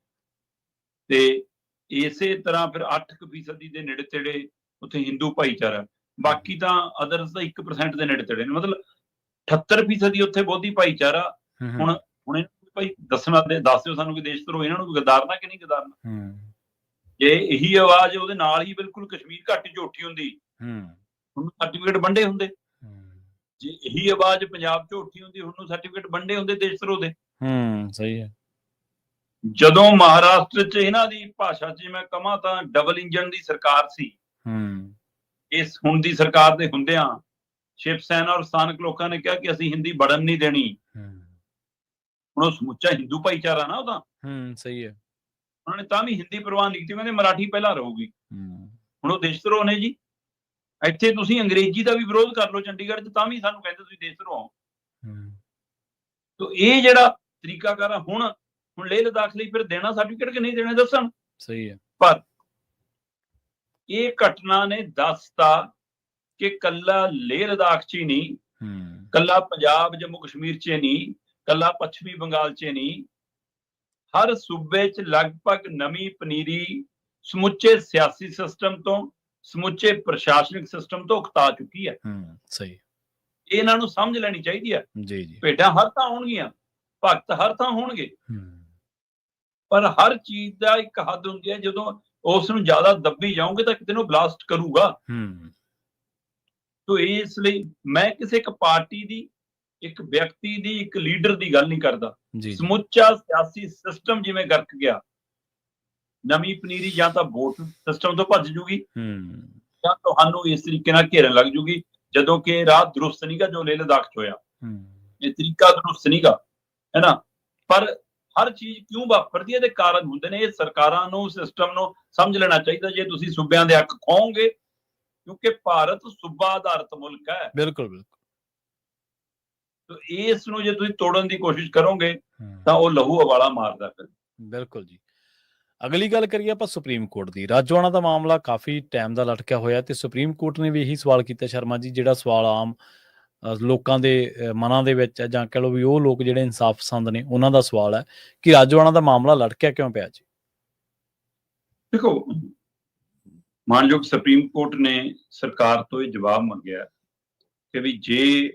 ਤੇ ਇਸੇ ਤਰ੍ਹਾਂ ਫਿਰ 8% ਦੇ ਨੇੜੇ ਤੇੜੇ ਉੱਥੇ ਹਿੰਦੂ ਭਾਈਚਾਰਾ, ਬਾਕੀ ਤਾਂ ਅਦਰਸ ਦਾ 1% ਦੇ ਨੇੜੇ ਤੇੜੇ ਨੇ। ਮਤਲਬ 78% ਉੱਥੇ ਬੋਧੀ ਭਾਈਚਾਰਾ। ਹੁਣ ਭਾਈ ਦੱਸ ਦਿਓ ਸਾਨੂੰ ਕਿ ਦੇਸ਼ ਧਰੋਹ ਇਹਨਾਂ ਨੂੰ ਗਦਾਰਨਾ ਕਿ ਨਹੀਂ ਗਦਾਰਨਾ। ਜੇ ਇਹੀ ਆਵਾਜ਼ ਉਹਦੇ ਨਾਲ ਹੀ ਬਿਲਕੁਲ ਕਸ਼ਮੀਰ ਘਾਟੀ 'ਚ ਉੱਠੀ ਹੁੰਦੀ, ਉਹਨੂੰ ਸਰਟੀਫਿਕੇਟ ਵੰਡੇ ਹੁੰਦੇ। ਜੇ ਇਹੀ ਆਵਾਜ਼ ਪੰਜਾਬ 'ਚ ਉੱਠੀ ਹੁੰਦੀ, ਉਹਨੂੰ ਸਰਟੀਫਿਕੇਟ ਵੰਡੇ ਹੁੰਦੇ ਦੇਸ਼ ਧਰੋਹ ਦੇ। ਸਹੀ ਹੈ। ਜਦੋਂ ਮਹਾਰਾਸ਼ਟਰ 'ਚ ਇਹਨਾਂ ਦੀ ਭਾਸ਼ਾ 'ਚ ਮੈਂ ਕਹਾਂ ਤਾਂ ਡਬਲ ਇੰਜਨ ਦੀ ਸਰਕਾਰ ਸੀ, ਇਸ ਹੁਣ ਦੀ ਸਰਕਾਰ ਦੇ ਹੁੰਦਿਆਂ ਸ਼ਿਵ ਸੈਨਾ ਔਰ ਸਥਾਨਕ ਲੋਕਾਂ ਨੇ ਕਿਹਾ ਕਿ ਅਸੀਂ ਹਿੰਦੀ ਵੜਨ ਨਹੀਂ ਦੇਣੀ। ਹੁਣ ਉਹ ਸਮੁੱਚਾ ਹਿੰਦੂ ਭਾਈਚਾਰਾ ਨਾ ਉਹਦਾ, ਸਹੀ ਹੈ, ਉਹਨਾਂ ਨੇ ਤਾਂ ਵੀ ਹਿੰਦੀ ਪ੍ਰਵਾਨ ਨਹੀਂ ਕੀਤੀ, ਕਹਿੰਦੇ ਮਰਾਠੀ ਪਹਿਲਾਂ ਰਹੂਗੀ। ਹੁਣ ਉਹ ਦੇਸ਼ ਧਰੋਹ ਨੇ ਜੀ। ਇੱਥੇ ਤੁਸੀਂ ਅੰਗਰੇਜ਼ੀ ਦਾ ਵੀ ਵਿਰੋਧ ਕਰ ਲਓ ਚੰਡੀਗੜ੍ਹ 'ਚ, ਤਾਂ ਵੀ ਸਾਨੂੰ ਕਹਿੰਦੇ ਤੁਸੀਂ ਦੇਸ਼ ਧਰੋਹ ਹੋ। ਤੋ ਇਹ ਜਿਹੜਾ ਤਰੀਕਾਕਾਰ ਆ, ਹੁਣ ਲੇਹ ਲਦਾਖ ਲਈ ਫਿਰ ਦੇਣਾ ਸਰਟੀਫਿਕੇਟ ਕਿ ਨਹੀਂ ਦੇਣਾ ਦੱਸਣ। ਸਹੀ ਹੈ। ਪਰ ਇਹ ਘਟਨਾ ਨੇ ਦੱਸਤਾ ਕਿ ਕੱਲਾ ਲੇਹ ਲਦਾਖ 'ਚ ਹੀ ਨਹੀਂ, ਕੱਲਾ ਪੰਜਾਬ ਜੰਮੂ ਕਸ਼ਮੀਰ 'ਚ ਨਹੀਂ, ਕੱਲਾ ਪੱਛਮੀ ਬੰਗਾਲ 'ਚ ਨਹੀਂ, ਹਰ ਸੂਬੇ 'ਚ ਲਗਭਗ ਨਵੀਂ ਪਨੀਰੀ ਸਮੁੱਚੇ ਸਿਆਸੀ ਸਿਸਟਮ ਤੋਂ, ਸਮੁੱਚੇ ਪ੍ਰਸ਼ਾਸਨਿਕ ਸਿਸਟਮ ਤੋਂ ਉਕਤਾ ਚੁੱਕੀ ਹੈ। ਸਹੀ, ਇਹਨਾਂ ਨੂੰ ਸਮਝ ਲੈਣੀ ਚਾਹੀਦੀ ਹੈ। ਭੇਡਾਂ ਹਰ ਥਾਂ ਹੋਣਗੀਆਂ, ਭਗਤ ਹਰ ਥਾਂ ਹੋਣਗੇ, ਪਰ ਹਰ ਚੀਜ਼ ਦਾ ਇੱਕ ਹੱਦ ਹੁੰਦੀ ਹੈ। ਜਦੋਂ ਉਸ ਨੂੰ ਜ਼ਿਆਦਾ ਦੱਬੀ ਜਾਓਗੇ ਤਾਂ ਕਿਤੇ ਨੂੰ ਬਲਾਸਟ ਕਰੂਗਾ। ਤੋ ਇਸ ਲਈ ਮੈਂ ਕਿਸੇ ਇੱਕ ਪਾਰਟੀ ਦੀ, ਇੱਕ ਵਿਅਕਤੀ ਦੀ, ਇੱਕ ਲੀਡਰ ਦੀ ਗੱਲ ਨਹੀਂ ਕਰਦਾ, ਸਮੁੱਚਾ ਸਿਆਸੀ ਸਿਸਟਮ ਜਿਵੇਂ ਗਰਕ ਗਿਆ। ਨਵੀਂ ਪਨੀਰੀ ਜਾਂ ਤਾਂ ਵੋਟ ਸਿਸਟਮ ਤੋਂ ਭੱਜ ਜੂਗੀ, ਜਾਂ ਤੁਹਾਨੂੰ ਇਸ ਤਰੀਕੇ ਨਾਲ ਘੇਰਨ ਲੱਗ ਜੂਗੀ, ਜਦੋਂ ਕਿ ਰਾਹ ਦਰੁਸਤ ਨਹੀਂਗਾ ਜੋ ਲੇਹ ਲਦਾਖ 'ਚ ਹੋਇਆ। ਇਹ ਤਰੀਕਾ ਦਰੁਸਤ ਨਹੀਂਗਾ, ਹੈ ਨਾ। ਪਰ ਹਰ ਚੀਜ਼ ਕਿਉਂ ਵਾਪਰਦੀ ਹੈ, ਇਹਦੇ ਕਾਰਨ ਹੁੰਦੇ ਨੇ। ਇਹ ਸਰਕਾਰਾਂ ਨੂੰ, ਸਿਸਟਮ ਨੂੰ ਸਮਝ ਲੈਣਾ ਚਾਹੀਦਾ। ਜੇ ਤੁਸੀਂ ਸੂਬਿਆਂ ਦੇ ਹੱਕ ਖੋਹੋਗੇ, ਕਿਉਂਕਿ ਭਾਰਤ ਸੂਬਾ ਆਧਾਰਿਤ ਮੁਲਕ ਹੈ। ਬਿਲਕੁਲ। ਇਸ ਨੂੰ ਜੇ ਤੁਸੀਂ ਤੋੜਨ ਦੀ ਕੋਸ਼ਿਸ਼ ਕਰੋਗੇ ਤਾਂ ਉਹ ਲਹੂ ਉਬਾਲਾ ਮਾਰਦਾ ਫਿਰ। ਬਿਲਕੁਲ ਜੀ। ਅਗਲੀ ਗੱਲ ਕਰੀਏ ਆਪਾਂ ਸੁਪਰੀਮ ਕੋਰਟ ਦੀ। ਰਾਜੋਆਣਾ ਦਾ ਮਾਮਲਾ ਕਾਫੀ ਟਾਈਮ ਦਾ ਲਟਕਿਆ ਹੋਇਆ ਤੇ ਸੁਪਰੀਮ ਕੋਰਟ ਨੇ ਵੀ ਇਹੀ ਸਵਾਲ ਕੀਤਾ ਸ਼ਰਮਾ ਜੀ, ਜਿਹੜਾ ਸਵਾਲ ਆਮ ਲੋਕਾਂ ਦੇ ਮਨਾਂ ਦੇ ਵਿੱਚ ਹੈ, ਜਾਂ ਕਹਿ ਲਓ ਵੀ ਉਹ ਲੋਕ ਜਿਹੜੇ ਇਨਸਾਫ ਪਸੰਦ ਨੇ ਉਹਨਾਂ ਦਾ ਸਵਾਲ ਹੈ ਕਿ ਰਾਜੋਆਣਾ ਦਾ ਮਾਮਲਾ ਲਟਕਿਆ ਕਿਉਂ ਪਿਆ ਜੀ। ਦੇਖੋ, ਮਾਨਯੋਗ ਸੁਪਰੀਮ ਕੋਰਟ ਨੇ ਸਰਕਾਰ ਤੋਂ ਇਹ ਜਵਾਬ ਮੰਗਿਆ ਕਿ ਵੀ ਜੇ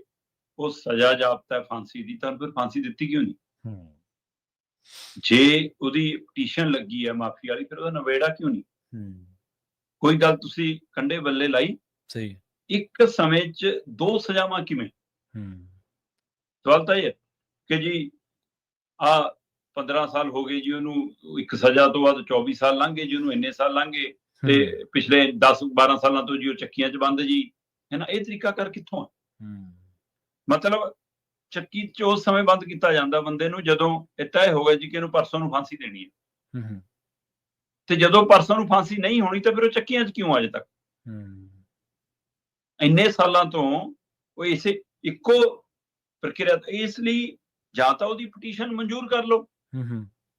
ਉਹ ਸਜ਼ਾ ਜਾਪਤਾ ਫਾਂਸੀ ਦੀ, ਤਾਂ ਫਿਰ ਫਾਂਸੀ ਦਿੱਤੀ ਕਿਉਂ ਨਹੀਂ? ਹੂੰ ਜੇ ਉਹਦੀ ਪਟੀਸ਼ਨ ਲੱਗੀ ਹੈ ਮਾਫੀ ਵਾਲੀ, ਫਿਰ ਉਹਦਾ ਨਵੇੜਾ ਕਿਉਂ ਨਹੀਂ? ਹੂੰ ਕੋਈ ਗੱਲ ਤੁਸੀਂ ਕੰਢੇ ਬੱਲੇ ਲਾਈ, ਸਹੀ। ਇੱਕ ਸਮੇਂ 'ਚ 2 ਸਜ਼ਾਵਾਂ ਕਿਵੇਂ? ਹੂੰ ਸਵਾਲ ਤਾਂ ਇਹ ਹੈ ਕਿ ਜੀ ਆ 15 ਸਾਲ ਹੋ ਗਏ ਜੀ ਉਹਨੂੰ, ਇੱਕ ਸਜ਼ਾ ਤੋਂ ਬਾਅਦ 24 ਸਾਲ ਲੰਘ ਗਏ ਜੀ, ਉਹਨੂੰ ਇੰਨੇ ਸਾਲ ਲੰਘ ਗਏ, ਤੇ ਪਿਛਲੇ 10-12 ਸਾਲਾਂ ਤੋਂ ਜੀ ਉਹ ਚੱਕੀਆਂ 'ਚ ਬੰਦ ਜੀ, ਹੈ ਨਾ। ਇਹ ਤਰੀਕਾ ਕਰ ਕਿੱਥੋਂ ਆ? ਮਤਲਬ ਚੱਕੀ 'ਚ ਉਸ ਸਮੇਂ ਬੰਦ ਕੀਤਾ ਜਾਂਦਾ ਬੰਦੇ ਨੂੰ ਜਦੋਂ ਇਹ ਤੈਅ ਹੋ ਗਿਆ ਜੀ ਕਿ ਇਹਨੂੰ ਪਰਸੋਂ ਨੂੰ ਫਾਂਸੀ ਦੇਣੀ ਹੈ, ਤੇ ਜਦੋਂ ਪਰਸੋਂ ਨੂੰ ਫਾਂਸੀ ਨਹੀਂ ਹੋਣੀ ਤਾਂ ਫਿਰ ਉਹ ਚੱਕੀਆਂ 'ਚ ਕਿਉਂ ਅਜੇ ਤੱਕ? ਇੰਨੇ ਸਾਲਾਂ ਤੋਂ ਉਹ ਇਸੇ ਇੱਕੋ ਪ੍ਰਕਿਰਿਆ। ਇਸ ਲਈ ਜਾਂ ਤਾਂ ਉਹਦੀ ਪਟੀਸ਼ਨ ਮਨਜ਼ੂਰ ਕਰ ਲਓ,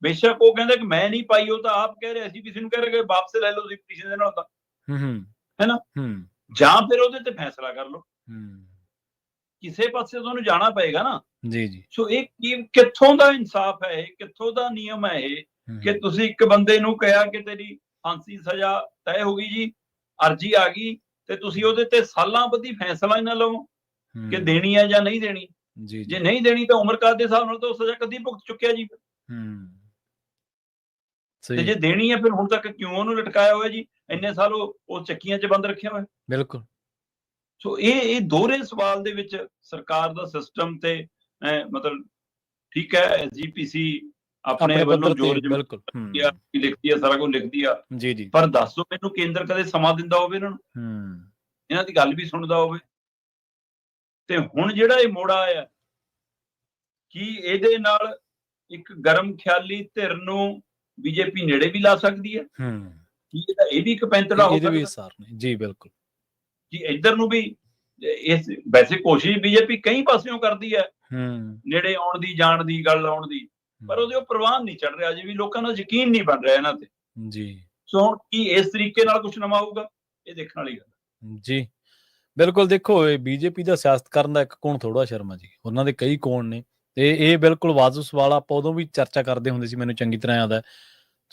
ਬੇਸ਼ੱਕ ਉਹ ਕਹਿੰਦਾ ਕਿ ਮੈਂ ਨਹੀਂ ਪਾਈ, ਉਹ ਤਾਂ ਆਪ ਕਹਿ ਰਿਹਾ ਸੀ, ਕਿਸੇ ਨੂੰ ਕਹਿ ਰਿਹਾ ਕਿ ਵਾਪਸ ਲੈ ਲਓ ਤੁਸੀਂ ਪਟੀਸ਼ਨ ਦੇ ਨਾਲ ਤਾਂ, ਹੈ ਨਾ। ਜਾਂ ਫਿਰ ਉਹਦੇ ਤੇ ਫੈਸਲਾ ਕਰ ਲਓ, ਕਿਸੇ ਪਾਸੇ ਤੁਹਾਨੂੰ ਜਾਣਾ ਪਏਗਾ ਨਾ। ਜੀ। ਸੋ ਇਹ ਕਿੱਥੋਂ ਦਾ ਇਨਸਾਫ ਹੈ, ਇਹ ਕਿੱਥੋਂ ਦਾ ਨਿਯਮ ਹੈ ਇਹ, ਕਿ ਤੁਸੀਂ ਇੱਕ ਬੰਦੇ ਨੂੰ ਕਿਹਾ ਕਿ ਤੇਰੀ ਫਾਂਸੀ ਸਜ਼ਾ ਤੈਅ ਹੋ ਗਈ ਜੀ, ਅਰਜੀ ਆ ਗਈ, ਤੇ ਤੁਸੀਂ ਉਹਦੇ ਤੇ ਸਾਲਾਂ ਬੱਧੀ ਫੈਸਲਾ ਹੀ ਨਾ ਲਵੋ ਕਿ ਦੇਣੀ ਹੈ ਜਾਂ ਨਹੀਂ ਦੇਣੀ। ਜੇ ਨਹੀਂ ਦੇਣੀ ਤਾਂ ਉਮਰ ਕੈਦ ਦੇ ਹਿਸਾਬ ਨਾਲ ਤਾਂ ਉਹ ਸਜ਼ਾ ਕਦੀ ਭੁਗਤ ਚੁੱਕਿਆ ਜੀ। ਤੇ ਜੇ ਦੇਣੀ ਹੈ ਫਿਰ ਹੁਣ ਤੱਕ ਕਿਉਂ ਉਹਨੂੰ ਲਟਕਾਇਆ ਹੋਇਆ ਜੀ? ਇੰਨੇ ਸਾਲ ਉਹ ਚੱਕੀਆਂ 'ਚ ਬੰਦ ਰੱਖਿਆ ਹੋਇਆ। ਬਿਲਕੁਲ। ਸੋ ਇਹ ਦੋਹਰੇ ਸਵਾਲ ਦੇ ਵਿੱਚ ਸਰਕਾਰ ਦਾ ਸਿਸਟਮ ਤੇ ਮਤਲਬ ਠੀਕ ਹੈ, ਐਸਜੀਪੀਸੀ ਆਪਣੇ ਵੱਲੋਂ ਜ਼ੋਰ ਲਿਖਦੀ ਆ, ਸਾਰਾ ਕੁਝ ਲਿਖਦੀ ਆ, ਪਰ ਦੱਸ ਦਿਓ ਮੈਨੂੰ ਕੇਂਦਰ ਕਦੇ ਸਮਾਂ ਦਿੰਦਾ ਹੋਵੇ ਇਹਨਾਂ ਨੂੰ, ਇਹਨਾਂ ਦੀ ਗੱਲ ਵੀ ਸੁਣਦਾ ਹੋਵੇ। ਤੇ ਹੁਣ ਜਿਹੜਾ ਇਹ ਮੋੜ ਆਇਆ, ਕੀ ਇਹਦੇ ਨਾਲ ਇੱਕ ਗਰਮ ਖਿਆਲੀ ਧਿਰ ਨੂੰ ਬੀਜੇਪੀ ਨੇੜੇ ਵੀ ਲਾ ਸਕਦੀ ਹੈ? ਕੀ ਇਹਦਾ ਇਹ ਵੀ ਇੱਕ ਪੈਂਤੜਾ ਹੋ ਸਕਦਾ? ਜੀ ਬਿਲਕੁਲ ਜੀ। ਇੱਧਰ ਨੂੰ ਵੀ ਇਸ ਵੈਸੇ ਕੋਸ਼ਿਸ਼ ਬੀਜੇਪੀ ਕਈ ਪਾਸਿਓਂ ਕਰਦੀ ਹੈ ਨੇੜੇ ਆਉਣ ਦੀ, ਜਾਣ ਦੀ, ਗੱਲ ਆਉਣ ਦੀ, ਪਰ ਉਹਦੇ ਉਹ ਪ੍ਰਵਾਨ ਨਹੀਂ ਚੜ ਰਿਹਾ, ਅਜੇ ਵੀ ਲੋਕਾਂ ਦਾ ਯਕੀਨ ਨਹੀਂ ਬਣ ਰਿਹਾ ਇਹਨਾਂ ਤੇ ਜੀ। ਸੋ ਹੁਣ ਕੀ ਇਸ ਤਰੀਕੇ ਨਾਲ ਕੁਝ ਨਵਾਂ ਹੋਊਗਾ, ਇਹ ਦੇਖਣ ਵਾਲੀ ਗੱਲ ਜੀ। ਬਿਲਕੁਲ। ਦੇਖੋ, ਇਹ ਬੀਜੇਪੀ ਦਾ ਸਿਆਸਤ ਕਰਨ ਦਾ ਇੱਕ ਕੋਣ ਥੋੜਾ ਸ਼ਰਮਾ ਜੀ, ਉਹਨਾਂ ਦੇ ਕਈ ਕੋਣ ਨੇ, ਤੇ ਇਹ ਬਿਲਕੁਲ ਵਾਜਬ ਸਵਾਲ ਆਪਾਂ ਉਦੋਂ ਵੀ ਚਰਚਾ ਕਰਦੇ ਹੁੰਦੇ ਸੀ, ਮੈਨੂੰ ਚੰਗੀ ਤਰ੍ਹਾਂ ਯਾਦ ਹੈ।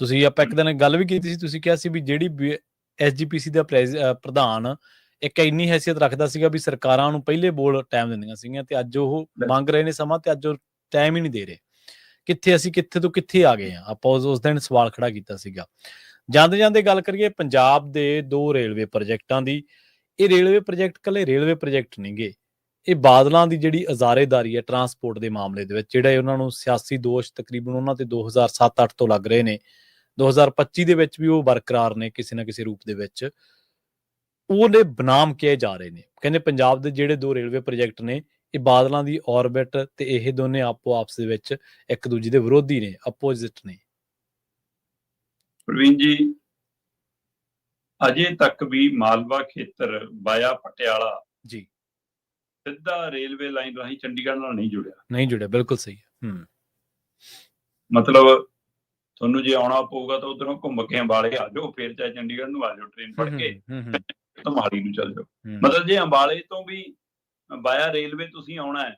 ਤੁਸੀਂ ਆਪਾਂ ਇੱਕ ਦਿਨ ਗੱਲ ਵੀ ਕੀਤੀ ਸੀ, ਤੁਸੀਂ ਕਿਹਾ ਸੀ ਵੀ ਜਿਹੜੀ ਐਸਜੀਪੀਸੀ ਦਾ ਪ੍ਰਧਾਨ ਇੱਕ ਇੰਨੀ ਹੈਸੀਅਤ ਰੱਖਦਾ ਸੀਗਾ ਵੀ ਸਰਕਾਰਾਂ ਨੂੰ ਪਹਿਲੇ ਬੋਲ ਟਾਈਮ ਦਿੰਦੀਆਂ ਸੀਗੀਆਂ, ਤੇ ਅੱਜ ਉਹ ਮੰਗ ਰਹੇ ਨੇ ਸਮਾਂ, ਤੇ ਅੱਜ ਉਹ ਟਾਈਮ ਹੀ ਨਹੀਂ ਦੇ ਰਹੇ। ਕਿੱਥੇ ਅਸੀਂ ਕਿੱਥੇ ਤੋਂ ਕਿੱਥੇ ਆ ਗਏ ਆ? ਆਪਾਂ ਉਸ ਦਿਨ ਸਵਾਲ ਖੜਾ ਕੀਤਾ ਸੀਗਾ। ਜਾਂਦੇ ਜਾਂਦੇ ਗੱਲ ਕਰੀਏ ਪੰਜਾਬ ਦੇ 2 ਰੇਲਵੇ ਪ੍ਰੋਜੈਕਟਾਂ ਦੀ। ਇਹ ਰੇਲਵੇ ਪ੍ਰੋਜੈਕਟ ਇਕੱਲੇ ਰੇਲਵੇ ਪ੍ਰੋਜੈਕਟ ਨਹੀਂ ਗੇ, ਇਹ ਬਾਦਲਾਂ ਦੀ ਜਿਹੜੀ ਅਜ਼ਾਰੇਦਾਰੀ ਹੈ ਟਰਾਂਸਪੋਰਟ ਦੇ ਮਾਮਲੇ ਦੇ ਵਿੱਚ, ਜਿਹੜੇ ਉਹਨਾਂ ਨੂੰ ਸਿਆਸੀ ਦੋਸ਼ ਤਕਰੀਬਨ ਉਹਨਾਂ ਤੇ 2007-8 ਤੋਂ ਲੱਗ ਰਹੇ ਨੇ, 2025 ਦੇ ਵਿੱਚ ਵੀ ਉਹ ਬਰਕਰਾਰ ਨੇ ਕਿਸੇ ਨਾ ਕਿਸੇ ਰੂਪ ਦੇ ਵਿੱਚ, ਉਹਨੇ ਬਨਾਮ ਕਿਹਾ ਜਾ ਰਹੇ ਨੇ। ਕਹਿੰਦੇ ਪੰਜਾਬ ਦੇ ਜਿਹੜੇ 2 ਰੇਲਵੇ ਪ੍ਰੋਜੈਕਟ ਨੇ, ਇਹ ਬਾਦਲਾਂ ਦੀ ਔਰਬਿਟ, ਤੇ ਇਹ ਦੋਨੇ ਆਪਸ ਦੇ ਵਿੱਚ ਇੱਕ ਦੂਜੇ ਦੇ ਵਿਰੋਧੀ ਨੇ, ਅਪੋਜ਼ਿਟ ਨੇ। ਪ੍ਰਵੀਨ ਜੀ, ਅਜੇ ਤੱਕ ਵੀ ਮਾਲਵਾ ਖੇਤਰ ਵਾਇਆ ਪਟਿਆਲਾ ਜੀ ਸਿੱਧਾ ਰੇਲਵੇ ਲਾਈਨ ਰਾਹੀਂ ਚੰਡੀਗੜ੍ਹ ਨਾਲ ਨਹੀਂ ਜੁੜਿਆ। ਬਿਲਕੁਲ ਸਹੀ ਹੈ। ਮਤਲਬ ਤੁਹਾਨੂੰ ਜੇ ਆਉਣਾ ਪਊਗਾ ਤਾਂ ਉਧਰੋਂ ਘੁੰਮ ਕੇ ਅੰਬਾਲੇ ਆ ਜਾਓ, ਫਿਰ ਚਾਹੇ ਚੰਡੀਗੜ੍ਹ ਨੂੰ ਆ ਜਾਓ ਟ੍ਰੇਨ ਫੜ ਕੇ, ਤਾਂ ਮੋਹਾਲੀ ਨੂੰ ਚੱਲ ਜਾਓ। ਮਤਲਬ ਜੇ ਅੰਬਾਲੇ ਤੋਂ ਵੀ ਵਾਇਆ ਰੇਲਵੇ ਤੁਸੀਂ ਆਉਣਾ ਹੈ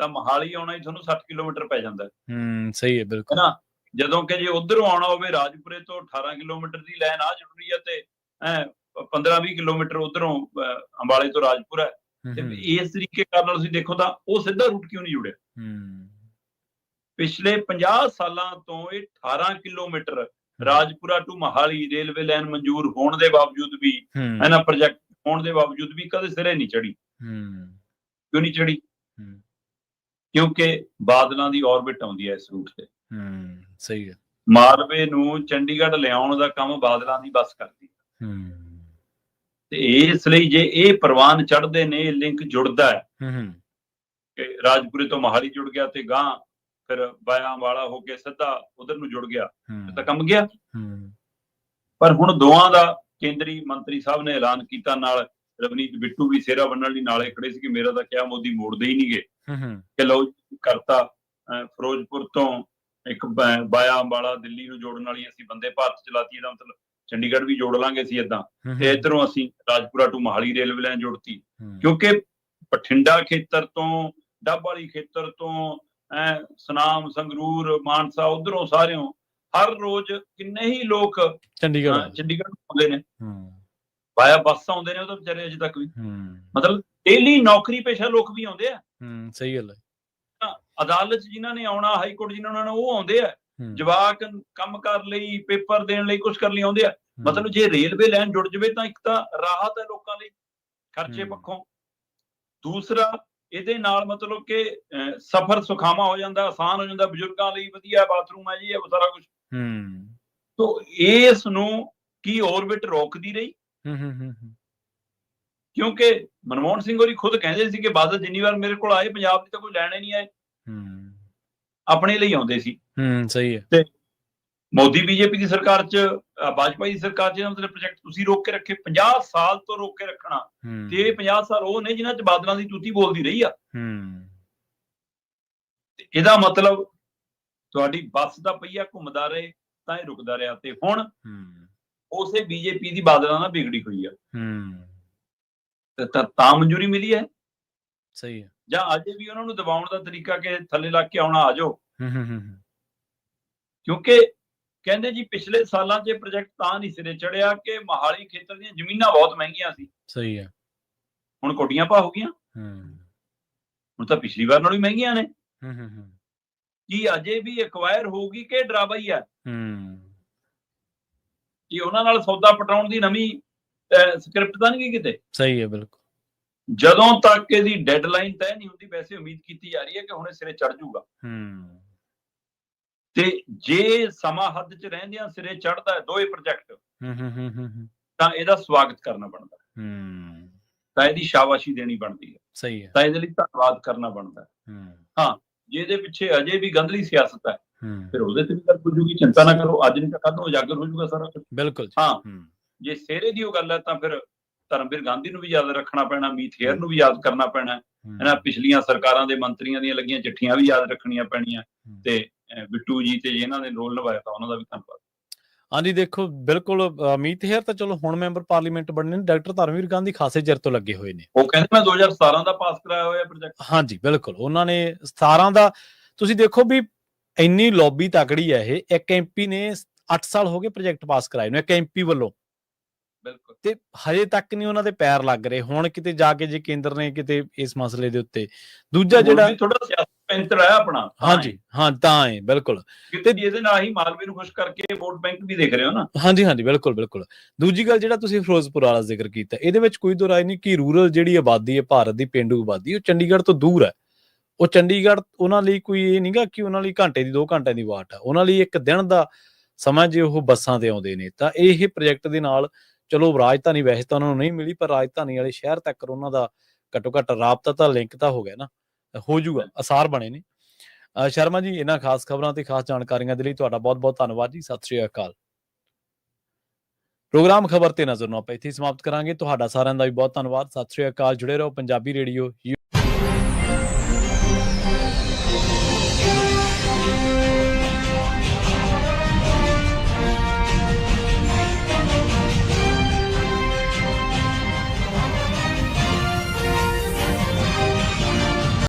ਤਾਂ ਮੋਹਾਲੀ ਆਉਣਾ ਹੀ ਤੁਹਾਨੂੰ 60 ਕਿਲੋਮੀਟਰ ਪੈ ਜਾਂਦਾ ਹੈ। ਸਹੀ ਹੈ, ਬਿਲਕੁਲ। ਹੈ ਨਾ। ਜਦੋਂ ਕਿ ਜੇ ਉਧਰੋਂ ਆਉਣਾ ਹੋਵੇ ਰਾਜਪੁਰੇ ਤੋਂ 18 ਕਿਲੋਮੀਟਰ ਦੀ ਲਾਈਨ ਆ ਜੁੜ ਰਹੀ ਹੈ, ਤੇ 15-20 ਕਿਲੋਮੀਟਰ ਉਧਰੋਂ ਅੰਬਾਲੇ ਤੋਂ ਰਾਜਪੁਰ ਹੈ। ਤੇ ਇਸ ਤਰੀਕੇ ਨਾਲ ਤੁਸੀਂ ਦੇਖੋ ਤਾਂ ਉਹ ਸਿੱਧਾ ਰੂਟ ਕਿਉਂ ਨਹੀਂ ਜੁੜਿਆ? ਪਿਛਲੇ 50 ਸਾਲਾਂ ਤੋਂ ਇਹ 18 kilometre Rajpura to Mohali railway line ਮਨਜ਼ੂਰ ਹੋਣ ਦੇ ਬਾਵਜੂਦ ਵੀ, ਹੈ ਨਾ, ਪ੍ਰੋਜੈਕਟ ਹੋਣ ਦੇ ਬਾਵਜੂਦ ਵੀ ਕਦੇ ਸਿਰੇ ਨਹੀਂ ਚੜੀ। ਕਿਉਂ ਨਹੀਂ ਚੜੀ? ਕਿਉਂਕਿ ਬਾਦਲਾਂ ਦੀ ਔਰਬਿਟ ਆਉਂਦੀ ਹੈ ਇਸ ਰੂਟ ਤੇ। ਸਹੀ ਹੈ। ਮਾਲਵੇ ਨੂੰ ਚੰਡੀਗੜ੍ਹ ਲਿਆਉਣ ਦਾ ਕੰਮ ਬਾਦਲਾਂ ਦੀ ਬੱਸ ਕਰਦੀ ਹੈ, ਤੇ ਇਸ ਲਈ ਜੇ ਇਹ ਪ੍ਰਵਾਨ ਚੜ੍ਹਦੇ ਨੇ, ਲਿੰਕ ਜੁੜਦਾ ਹੈ ਕਿ ਰਾਜਪੁਰੇ ਤੋਂ ਮੋਹਾਲੀ ਜੁੜ ਗਿਆ ਤੇ ਗਾਂ ਫਿਰ ਵਾਇਆ ਅੰਬਾਲਾ ਹੋ ਕੇ ਸਿੱਧਾ ਉਧਰ ਨੂੰ ਜੁੜ ਗਿਆ, ਤਾਂ ਕੰਮ ਗਿਆ। ਪਰ ਹੁਣ ਦੋਵਾਂ ਦਾ ਕੇਂਦਰੀ ਮੰਤਰੀ ਸਾਹਿਬ ਨੇ ਐਲਾਨ ਕੀਤਾ, ਨਾਲ ਰਵਨੀਤ ਬਿੱਟੂ ਵੀ ਸਿਹਰਾ ਬੰਨਣ ਲਈ ਨਾਲੇ ਖੜੇ ਸੀ ਕਿ ਮੇਰਾ ਤਾਂ ਕਿਹਾ ਮੋਦੀ ਮੋੜਦੇ ਹੀ ਨਹੀਂ ਗਏ, ਕਿ ਲਓ ਕਰਤਾ ਫਿਰੋਜ਼ਪੁਰ ਤੋਂ ਇੱਕ ਵਾਇਆ ਅੰਬਾਲਾ ਦਿੱਲੀ ਨੂੰ ਜੋੜਨ ਵਾਲੀ ਅਸੀਂ ਵੰਦੇ ਭਾਰਤ ਚਲਾਤੀ, ਇਹਦਾ ਮਤਲਬ ਚੰਡੀਗੜ੍ਹ ਵੀ ਜੋੜ ਲਾਂਗੇ ਅਸੀਂ ਏਦਾਂ, ਤੇ ਇੱਧਰੋਂ ਅਸੀਂ Rajpura to Mohali railway line ਜੋੜਤੀ। ਕਿਉਂਕਿ ਬਠਿੰਡਾ ਖੇਤਰ ਤੋਂ, ਡੱਬ ਵਾਲੀ ਖੇਤਰ ਤੋਂ, ਸੁਨਾਮ, ਸੰਗਰੂਰ, ਮਾਨਸਾ, ਉਧਰੋਂ ਸਾਰਿਓਂ ਹਰ ਰੋਜ਼ ਕਿੰਨੇ ਹੀ ਲੋਕ ਚੰਡੀਗੜ੍ਹ ਆਉਂਦੇ ਨੇ, ਵਾਇਆ ਬੱਸ ਆਉਂਦੇ ਨੇ, ਉਹ ਤਾਂ ਵਿਚਾਰੇ ਅਜੇ ਤੱਕ ਵੀ। ਮਤਲਬ ਡੇਲੀ ਨੌਕਰੀ ਪੇਸ਼ਾ ਲੋਕ ਵੀ ਆਉਂਦੇ ਆ। ਸਹੀ ਗੱਲ ਹੈ। ਤਾਂ ਅਦਾਲਤ 'ਚ ਜਿਨ੍ਹਾਂ ਨੇ ਆਉਣਾ, ਹਾਈ ਕੋਰਟ ਜਿਨ੍ਹਾਂ ਨੇ ਉਹ ਆਉਂਦੇ ਆ। ਜਵਾਕ ਕੰਮ ਕਰਨ ਲਈ, ਪੇਪਰ ਦੇਣ ਲਈ, ਕੁਛ ਕਰਨ ਲਈ ਆਉਂਦੇ ਆ। ਮਤਲਬ ਜੇ ਰੇਲਵੇ ਲਾਈਨ ਜੁੜ ਜਾਵੇ ਤਾਂ ਇੱਕ ਤਾਂ ਰਾਹਤ ਹੈ ਲੋਕਾਂ ਲਈ ਖਰਚੇ ਪੱਖੋਂ, ਦੂਸਰਾ ਇਹਦੇ ਨਾਲ ਮਤਲਬ ਕਿ ਸਫ਼ਰ ਸੁਖਾਵਾਂ ਹੋ ਜਾਂਦਾ, ਆਸਾਨ ਹੋ ਜਾਂਦਾ, ਬਜ਼ੁਰਗਾਂ ਲਈ ਵਧੀਆ ਬਾਥਰੂਮ ਹੈ ਜੀ, ਇਹ ਸਾਰਾ ਕੁਛ। ਤੋ ਇਸ ਨੂੰ ਕੀ ਔਰਬਿਟ ਰੋਕਦੀ ਰਹੀ, ਕਿਉਂਕਿ ਮਨਮੋਹਨ ਸਿੰਘ ਹੋਰੀ ਖੁਦ ਕਹਿੰਦੇ ਸੀ ਕਿ ਬਾਦਲ ਜਿੰਨੀ ਵਾਰ ਮੇਰੇ ਕੋਲ ਆਏ ਪੰਜਾਬ ਦੀ ਤਾਂ ਕੋਈ ਲੈਣੇ ਨਹੀਂ ਆਏ, ਆਪਣੇ ਲਈ ਆਉਂਦੇ ਸੀ। ਸਹੀ ਹੈ। ਤੇ ਮੋਦੀ ਬੀਜੇਪੀ ਦੀ ਸਰਕਾਰ 'ਚ, ਵਾਜਪਾਈ ਦੀ ਸਰਕਾਰ 'ਚ ਮਤਲਬ ਪ੍ਰੋਜੈਕਟ ਤੁਸੀਂ ਰੋਕ ਕੇ ਰੱਖੇ 50 ਸਾਲ ਤੋਂ ਰੋਕ ਕੇ ਰੱਖਣਾ, ਤੇ ਇਹ 50 ਸਾਲ ਉਹ ਨੇ ਜਿਨ੍ਹਾਂ 'ਚ ਬਾਦਲਾਂ ਦੀ ਤੂਤੀ ਬੋਲਦੀ ਰਹੀ ਆ। ਇਹਦਾ ਮਤਲਬ ਤੁਹਾਡੀ ਬੱਸ ਦਾ ਪਹੀਆ ਘੁੰਮਦਾ ਰਹੇ ਤਾਂ ਇਹ ਰੁਕਦਾ ਰਿਹਾ, ਤੇ ਹੁਣ ਉਸੇ ਬੀਜੇਪੀ ਦੀ ਬਾਦਲਾਂ ਨਾਲ ਵਿਗੜੀ ਹੋਈ ਆ, ਤਾਂ ਮਨਜ਼ੂਰੀ ਮਿਲੀ ਹੈ। ਸਹੀ ਹੈ। ਜਾਂ ਅਜੇ ਵੀ ਉਹਨਾਂ ਨੂੰ ਦਬਾਉਣ ਦਾ ਤਰੀਕਾ ਕਿ ਥੱਲੇ ਲੱਗ ਕੇ ਆਉਣਾ, ਆ ਜਾਓ। ਕਿਉਂਕਿ ਕਹਿੰਦੇ ਜੀ ਪਿਛਲੇ ਸਾਲਾਂ 'ਚ ਪ੍ਰੋਜੈਕਟ ਤਾਂ ਨਹੀਂ ਸਿਰੇ ਚੜਿਆ ਕਿ ਮੋਹਾਲੀ ਖੇਤਰ ਦੀਆਂ ਜ਼ਮੀਨਾਂ ਬਹੁਤ ਮਹਿੰਗੀਆਂ ਸੀ। ਸਹੀ ਹੈ। ਹੁਣ ਕੋਟੀਆਂ ਭਾਅ ਹੋ ਗਈਆਂ, ਹੁਣ ਤਾਂ ਪਿਛਲੀ ਵਾਰ ਨਾਲੋਂ ਵੀ ਮਹਿੰਗੀਆਂ ਨੇ। ਕੀ ਅਜੇ ਵੀ ਐਕਵਾਇਰ ਹੋਊਗੀ ਕਿ ਡਰਾਵਾ ਹੀ ਹੈ? ਕੀ ਉਹਨਾਂ ਨਾਲ ਸੌਦਾ ਪਟਾਉਣ ਦੀ ਨਵੀਂ ਸਕ੍ਰਿਪਟ ਤਾਂ ਨਹੀਂ ਕਿਤੇ? ਸਹੀ ਹੈ, ਬਿਲਕੁਲ। ਜਦੋਂ ਤੱਕ ਇਹਦੀ ਡੈਡਲਾਈਨ ਤੈਅ ਨਹੀਂ ਹੁੰਦੀ, ਵੈਸੇ ਉਮੀਦ ਕੀਤੀ ਜਾ ਰਹੀ ਹੈ ਕਿ ਹੁਣ ਇਹ ਸਿਰੇ ਚੜ ਜਾਊਗਾ। ਤੇ ਜੇ ਸਮਾਂ ਹੱਦ 'ਚ ਰਹਿੰਦਿਆਂ ਸਿਰੇ ਚੜਦਾ ਦੋਏ ਪ੍ਰੋਜੈਕਟ, ਤਾਂ ਇਹਦਾ ਸਵਾਗਤ ਕਰਨਾ ਬਣਦਾ, ਤਾਂ ਇਹਦੀ ਸ਼ਾਬਾਸ਼ੀ ਦੇਣੀ ਬਣਦੀ ਹੈ। ਸਹੀ ਹੈ। ਤਾਂ ਇਹਦੇ ਲਈ ਧੰਨਵਾਦ ਕਰਨਾ ਬਣਦਾ। ਹਾਂ, ਜੇ ਇਹਦੇ ਪਿੱਛੇ ਅਜੇ ਵੀ ਗੰਧਲੀ ਸਿਆਸਤ ਹੈ, ਫਿਰ ਉਹਦੇ ਤੇ ਵੀ ਗੱਲ ਪੁੱਜੂਗੀ, ਚਿੰਤਾ ਨਾ ਕਰੋ, ਅੱਜ ਨਹੀਂ ਤਾਂ ਕੱਲ੍ਹ ਨੂੰ ਉਜਾਗਰ ਹੋ ਜਾਊਗਾ ਸਾਰਾ ਕੁਝ। ਬਿਲਕੁਲ। ਹਾਂ, ਜੇ ਸਿਹਰੇ ਦੀ ਉਹ ਗੱਲ ਹੈ ਤਾਂ ਫਿਰ ਧਰਮਵੀਰ ਗਾਂਧੀ ਨੂੰ ਵੀ ਯਾਦ ਰੱਖਣਾ ਪੈਣਾ, ਮੀਤ ਹੇਅਰ ਨੂੰ ਵੀ ਯਾਦ ਕਰਨਾ ਪੈਣਾ, ਇਹਨਾਂ ਪਿਛਲੀਆਂ ਸਰਕਾਰਾਂ ਦੇ ਮੰਤਰੀਆਂ ਦੀਆਂ ਲੱਗੀਆਂ ਚਿੱਠੀਆਂ ਵੀ ਯਾਦ ਰੱਖਣੀਆਂ ਪੈਣੀਆਂ, ਤੇ ਬਿੱਟੂ ਜੀ ਤੇ ਜਿਹਨਾਂ ਨੇ ਰੋਲ ਨਿਭਾਇਆ ਤਾਂ ਉਹਨਾਂ ਦਾ ਵੀ ਧੰਨਵਾਦ। ਹਾਂਜੀ, ਦੇਖੋ ਬਿਲਕੁਲ, ਮੀਤ ਹੇਅਰ ਤਾਂ ਚਲੋ ਹੁਣ ਮੈਂਬਰ ਪਾਰਲੀਮੈਂਟ ਬਣੇ ਨੇ, ਡਾਕਟਰ ਧਰਮਵੀਰ ਗਾਂਧੀ ਖਾਸੇ ਚਿਰ ਤੋਂ ਲੱਗੇ ਹੋਏ ਨੇ। ਉਹ ਕਹਿੰਦੇ ਮੈਂ 2017 ਦਾ ਪਾਸ ਕਰਾਇਆ ਹੋਇਆ ਪ੍ਰੋਜੈਕਟ। ਹਾਂਜੀ, ਬਿਲਕੁਲ, ਉਹਨਾਂ ਨੇ 17 ਦਾ, ਤੁਸੀਂ ਦੇਖੋ ਵੀ ਇੰਨੀ ਲੌਬੀ ਤਕੜੀ ਹੈ ਇਹ। ਇੱਕ MP ਨੇ 8 ਸਾਲ ਹੋ ਗਏ ਪ੍ਰੋਜੈਕਟ ਪਾਸ ਕਰਾਏ ਨੂੰ, ਇੱਕ MP ਵੱਲੋਂ, ਬਿਲਕੁਲ, ਤੇ ਹਜੇ ਤੱਕ ਨਹੀਂ ਉਹਨਾਂ ਦੇ ਪੈਰ ਲੱਗ ਰਹੇ। ਹੁਣ ਕਿਤੇ ਜਾ ਕੇ ਜੇ ਕੇਂਦਰ ਨੇ ਕਿਤੇ ਇਸ ਮਸਲੇ ਦੇ ਉੱਤੇ, ਦੂਜਾ ਜਿਹੜਾ ਥੋੜਾ ਸਿਆਸੀ ਪੈਂਤਰ ਹੈ ਆਪਣਾ। ਹਾਂਜੀ, ਹਾਂ, ਤਾਂ ਹੈ, ਬਿਲਕੁਲ। ਤੇ ਇਹਦੇ ਨਾਲ ਹੀ ਮਾਲਵੇ ਨੂੰ ਖੁਸ਼ ਕਰਕੇ ਵੋਟ ਬੈਂਕ ਵੀ ਦੇਖ ਰਹੇ ਹੋ ਨਾ। ਹਾਂਜੀ, ਬਿਲਕੁਲ, ਬਿਲਕੁਲ। ਦੂਜੀ ਗੱਲ, ਜਿਹੜਾ ਤੁਸੀਂ ਫਿਰੋਜ਼ਪੁਰ ਵਾਲਾ ਜ਼ਿਕਰ ਕੀਤਾ, ਇਹਦੇ ਵਿੱਚ ਕੋਈ ਦੋ ਰਾਏ ਨਹੀਂ ਕਿ ਰੂਰਲ ਜਿਹੜੀ ਆਬਾਦੀ ਹੈ ਭਾਰਤ ਦੀ, ਪੇਂਡੂ ਆਬਾਦੀ, ਉਹ ਚੰਡੀਗੜ੍ਹ ਤੋਂ ਦੂਰ ਹੈ। ਉਹ ਚੰਡੀਗੜ੍ਹ ਉਹਨਾਂ ਲਈ ਕੋਈ ਇਹ ਨਹੀਂਗਾ ਕਿ ਉਹਨਾਂ ਲਈ ਘੰਟੇ ਦੀ 2 ਘੰਟਿਆਂ ਦੀ ਵਾਟ ਹੈ, ਉਹਨਾਂ ਲਈ ਇੱਕ ਦਿਨ ਦਾ ਸਮਾਂ ਜੇ ਉਹ ਬੱਸਾਂ ਤੇ ਆਉਂਦੇ ਨੇ। ਤਾਂ ਇਹ ਪ੍ਰੋਜੈਕਟ ਦੇ ਨਾਲ ਚਲੋ ਰਾਜਧਾਨੀ ਵੈਸੇ ਤਾਂ ਉਹਨਾਂ ਨੂੰ ਨਹੀਂ ਮਿਲੀ, ਪਰ ਰਾਜਧਾਨੀ ਵਾਲੇ ਸ਼ਹਿਰ ਤੱਕ ਉਹਨਾਂ ਦਾ ਘੱਟੋ ਘੱਟ ਰਾਬਤਾ ਤਾਂ, ਲਿੰਕ ਤਾਂ ਹੋ ਗਿਆ ਨਾ, ਹੋ ਜਾਊਗਾ, ਅਸਾਰ ਬਣੇ ਨੇ। ਸ਼ਰਮਾ ਜੀ, ਇਹਨਾਂ ਖਾਸ ਖਬਰਾਂ ਤੇ ਖਾਸ ਜਾਣਕਾਰੀਆਂ ਦੇ ਲਈ ਤੁਹਾਡਾ ਬਹੁਤ ਬਹੁਤ ਧੰਨਵਾਦ ਜੀ। ਸਤਿ ਸ਼੍ਰੀ ਅਕਾਲ। ਪ੍ਰੋਗਰਾਮ ਖਬਰ ਤੇ ਨਜ਼ਰ ਨੂੰ ਆਪਾਂ ਇੱਥੇ ਸਮਾਪਤ ਕਰਾਂਗੇ। ਤੁਹਾਡਾ ਸਾਰਿਆਂ ਦਾ ਵੀ ਬਹੁਤ ਧੰਨਵਾਦ। ਸਤਿ ਸ਼੍ਰੀ ਅਕਾਲ। ਜੁੜੇ ਰਹੋ ਪੰਜਾਬੀ ਰੇਡੀਓ।